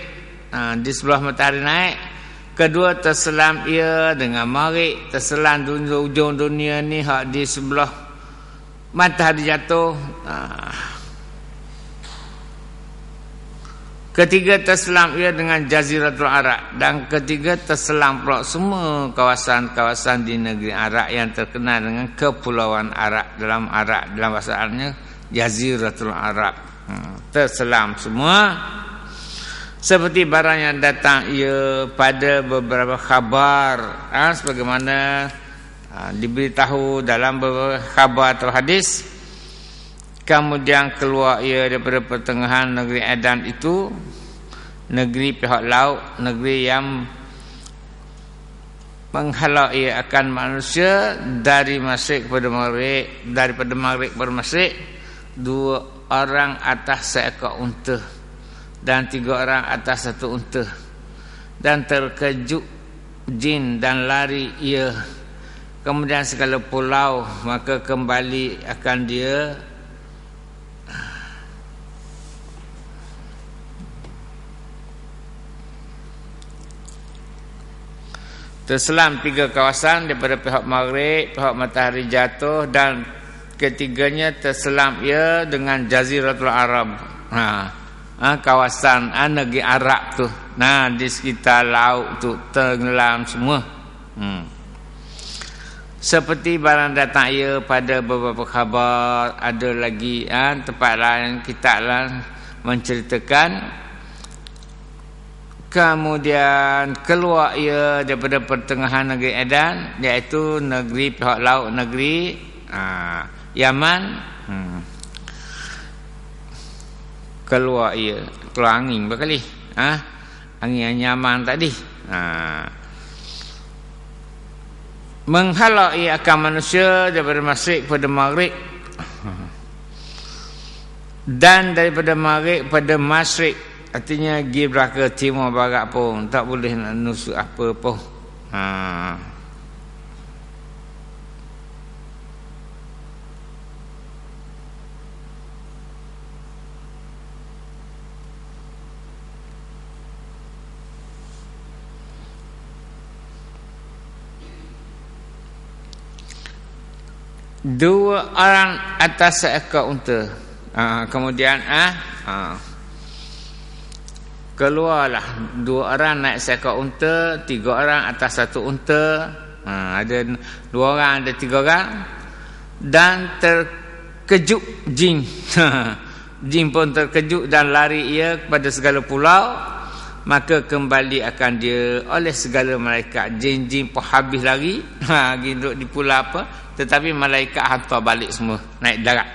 di sebelah matahari naik. Kedua terselam ia dengan maghrib, terselam ujung dunia ni hak di sebelah matahari jatuh. Ketiga terselam ia dengan Jaziratul Arab. Dan ketiga terselam pula semua kawasan-kawasan di negeri Arab yang terkenal dengan Kepulauan Arab. Dalam Arab, dalam bahasa Arabnya Jaziratul Arab. Terselam semua. Seperti barang yang datang ia pada beberapa khabar, sebagaimana diberitahu dalam beberapa khabar atau hadis. Kemudian keluar ia daripada pertengahan negeri Adan itu negeri pihak laut, negeri yang menghalau ia akan manusia dari Masyriq kepada Maghrib, daripada Maghrib kepada Masyriq, 2 orang atas seekor unta dan 3 orang atas 1 unta, dan terkejut jin dan lari ia. Kemudian segala pulau maka kembali akan dia. Terselam 3 kawasan daripada pihak Maghrib, pihak matahari jatuh, dan ketiganya terselam ia dengan Jaziratul Arab. Kawasan negeri Arab tu. Di sekitar laut tu tenggelam semua. Seperti barang datang ia pada beberapa khabar, ada lagi tempat lain kitab lain menceritakan. Kemudian keluar ia daripada pertengahan negeri Adan, iaitu negeri pihak laut, negeri Yaman. Keluar ia, keluar angin berkali. Angin yang nyaman tadi. Menghalau ia akan manusia daripada Masyriq kepada Maghrib, dan daripada Maghrib pada Masyriq. Artinya pergi belakang timur barat pun tak boleh nak nusuk apa pun. Dua orang atas seekor unta. Kemudian keluarlah 2 orang naik seekor unta, 3 orang atas 1 unta. Ada 2 orang, ada 3 orang. Dan terkejut jin. Jin pun terkejut dan lari ia kepada segala pulau. Maka kembali akan dia oleh segala malaikat. Jin-jin pun habis lari. Duduk di pulau apa. Tetapi malaikat hantar balik semua, naik darat.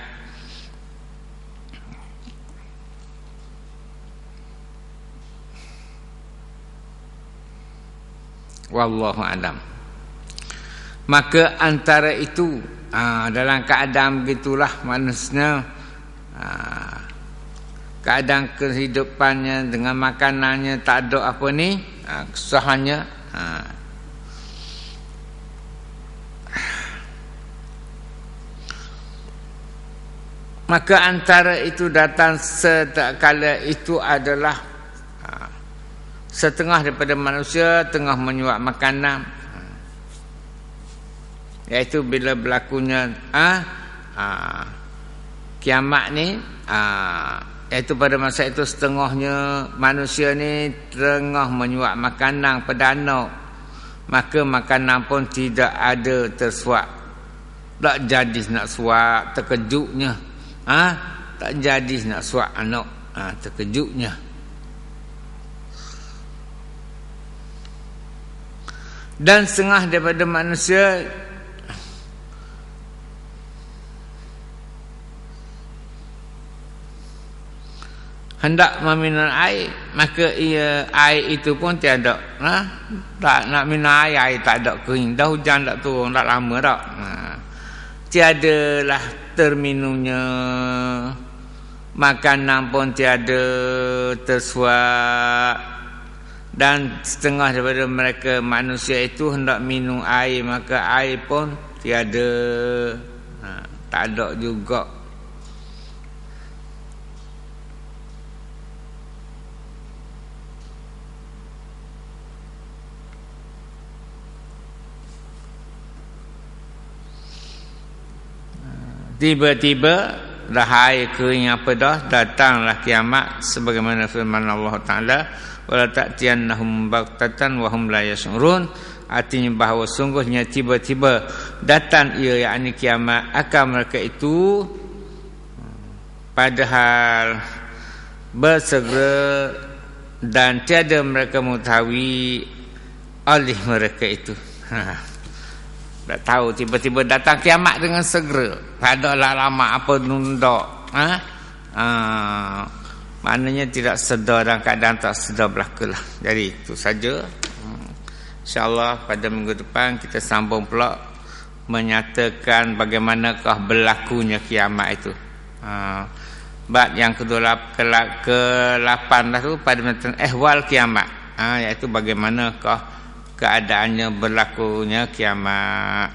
Wallahu a'lam. Maka antara itu dalam keadaan begitulah manusia, keadaan kehidupannya dengan makanannya tak ada apa ni, kesusahannya. Maka antara itu datang setakala itu adalah setengah daripada manusia tengah menyuap makanan, iaitu bila berlakunya kiamat ni, iaitu pada masa itu setengahnya manusia ni tengah menyuap makanan perdana, maka makanan pun tidak ada tersuap. Tak jadi nak suap, terkejutnya. Tak jadi nak suap anak, terkejutnya. Dan setengah daripada manusia hendak meminum air, maka air itu pun tiada. Tak nak minum air tak ada, kering dah, hujan tak turun tak lama dah. Tiadalah terminumnya, makanan pun tiada tersuap. Dan setengah daripada mereka manusia itu hendak minum air, maka air pun tiada, tak ada juga. Tiba-tiba dah air kering apa dah, datanglah kiamat sebagaimana firman Allah Ta'ala, wala ta'tiyannahum baghtatan wa hum la yash'urun. Artinya bahawa sungguhnya tiba-tiba datang ia, yakni kiamat, akan mereka itu padahal bersegera dan tiada mereka mengetahui oleh mereka itu. Tak tahu, tiba-tiba datang kiamat dengan segera, tak adalah lama apa nunda. maknanya tidak sedar dan keadaan tak sedar berlaku lah. Jadi itu saja. InsyaAllah pada minggu depan kita sambung pula menyatakan bagaimanakah berlakunya kiamat itu. Bab yang ke-8 dah tu pada tentang ehwal kiamat. Iaitu bagaimanakah keadaannya berlakunya kiamat.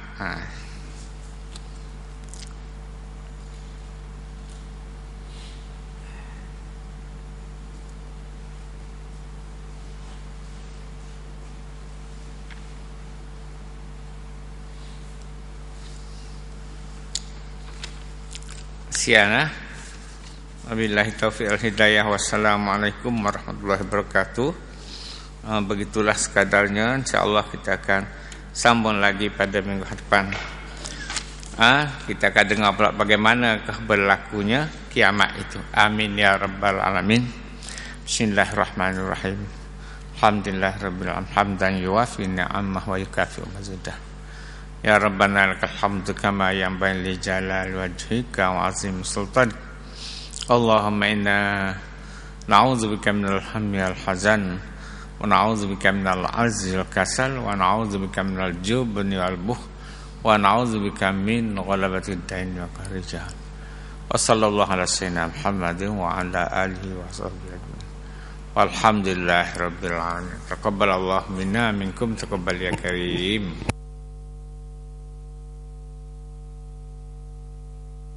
Siana. Wabillahi taufiq wal hidayah. Wassalamualaikum warahmatullahi wabarakatuh. Begitulah sekadarnya. InsyaAllah kita akan sambung lagi pada minggu depan. Kita akan dengar pula bagaimanakah berlakunya kiamat itu. Amin ya rabbal alamin. Bismillahirrahmanirrahim. Alhamdulillah rabbil alamin. Hamdan yuwafi ni'amah wa yukafi'u mazidah. Ya Rabbana lakal hamdu kama yanbaghi li jalali wajhika wa azim sultan. Allahumma inna na'udzubika minal hammi wal hazan wa na'udzubika minal azzi wal kasal wa na'udzubika minal jubni wal bukhl wa na'udzubika min ghalabati ad-dain wa qahri rijal. Wa sallallahu ala sayyidina Muhammadin wa ala alihi wa sahbihi ajma'in. Walhamdulillahirabbil alamin. Taqabbalallahu minna minkum taqabbal ya karim.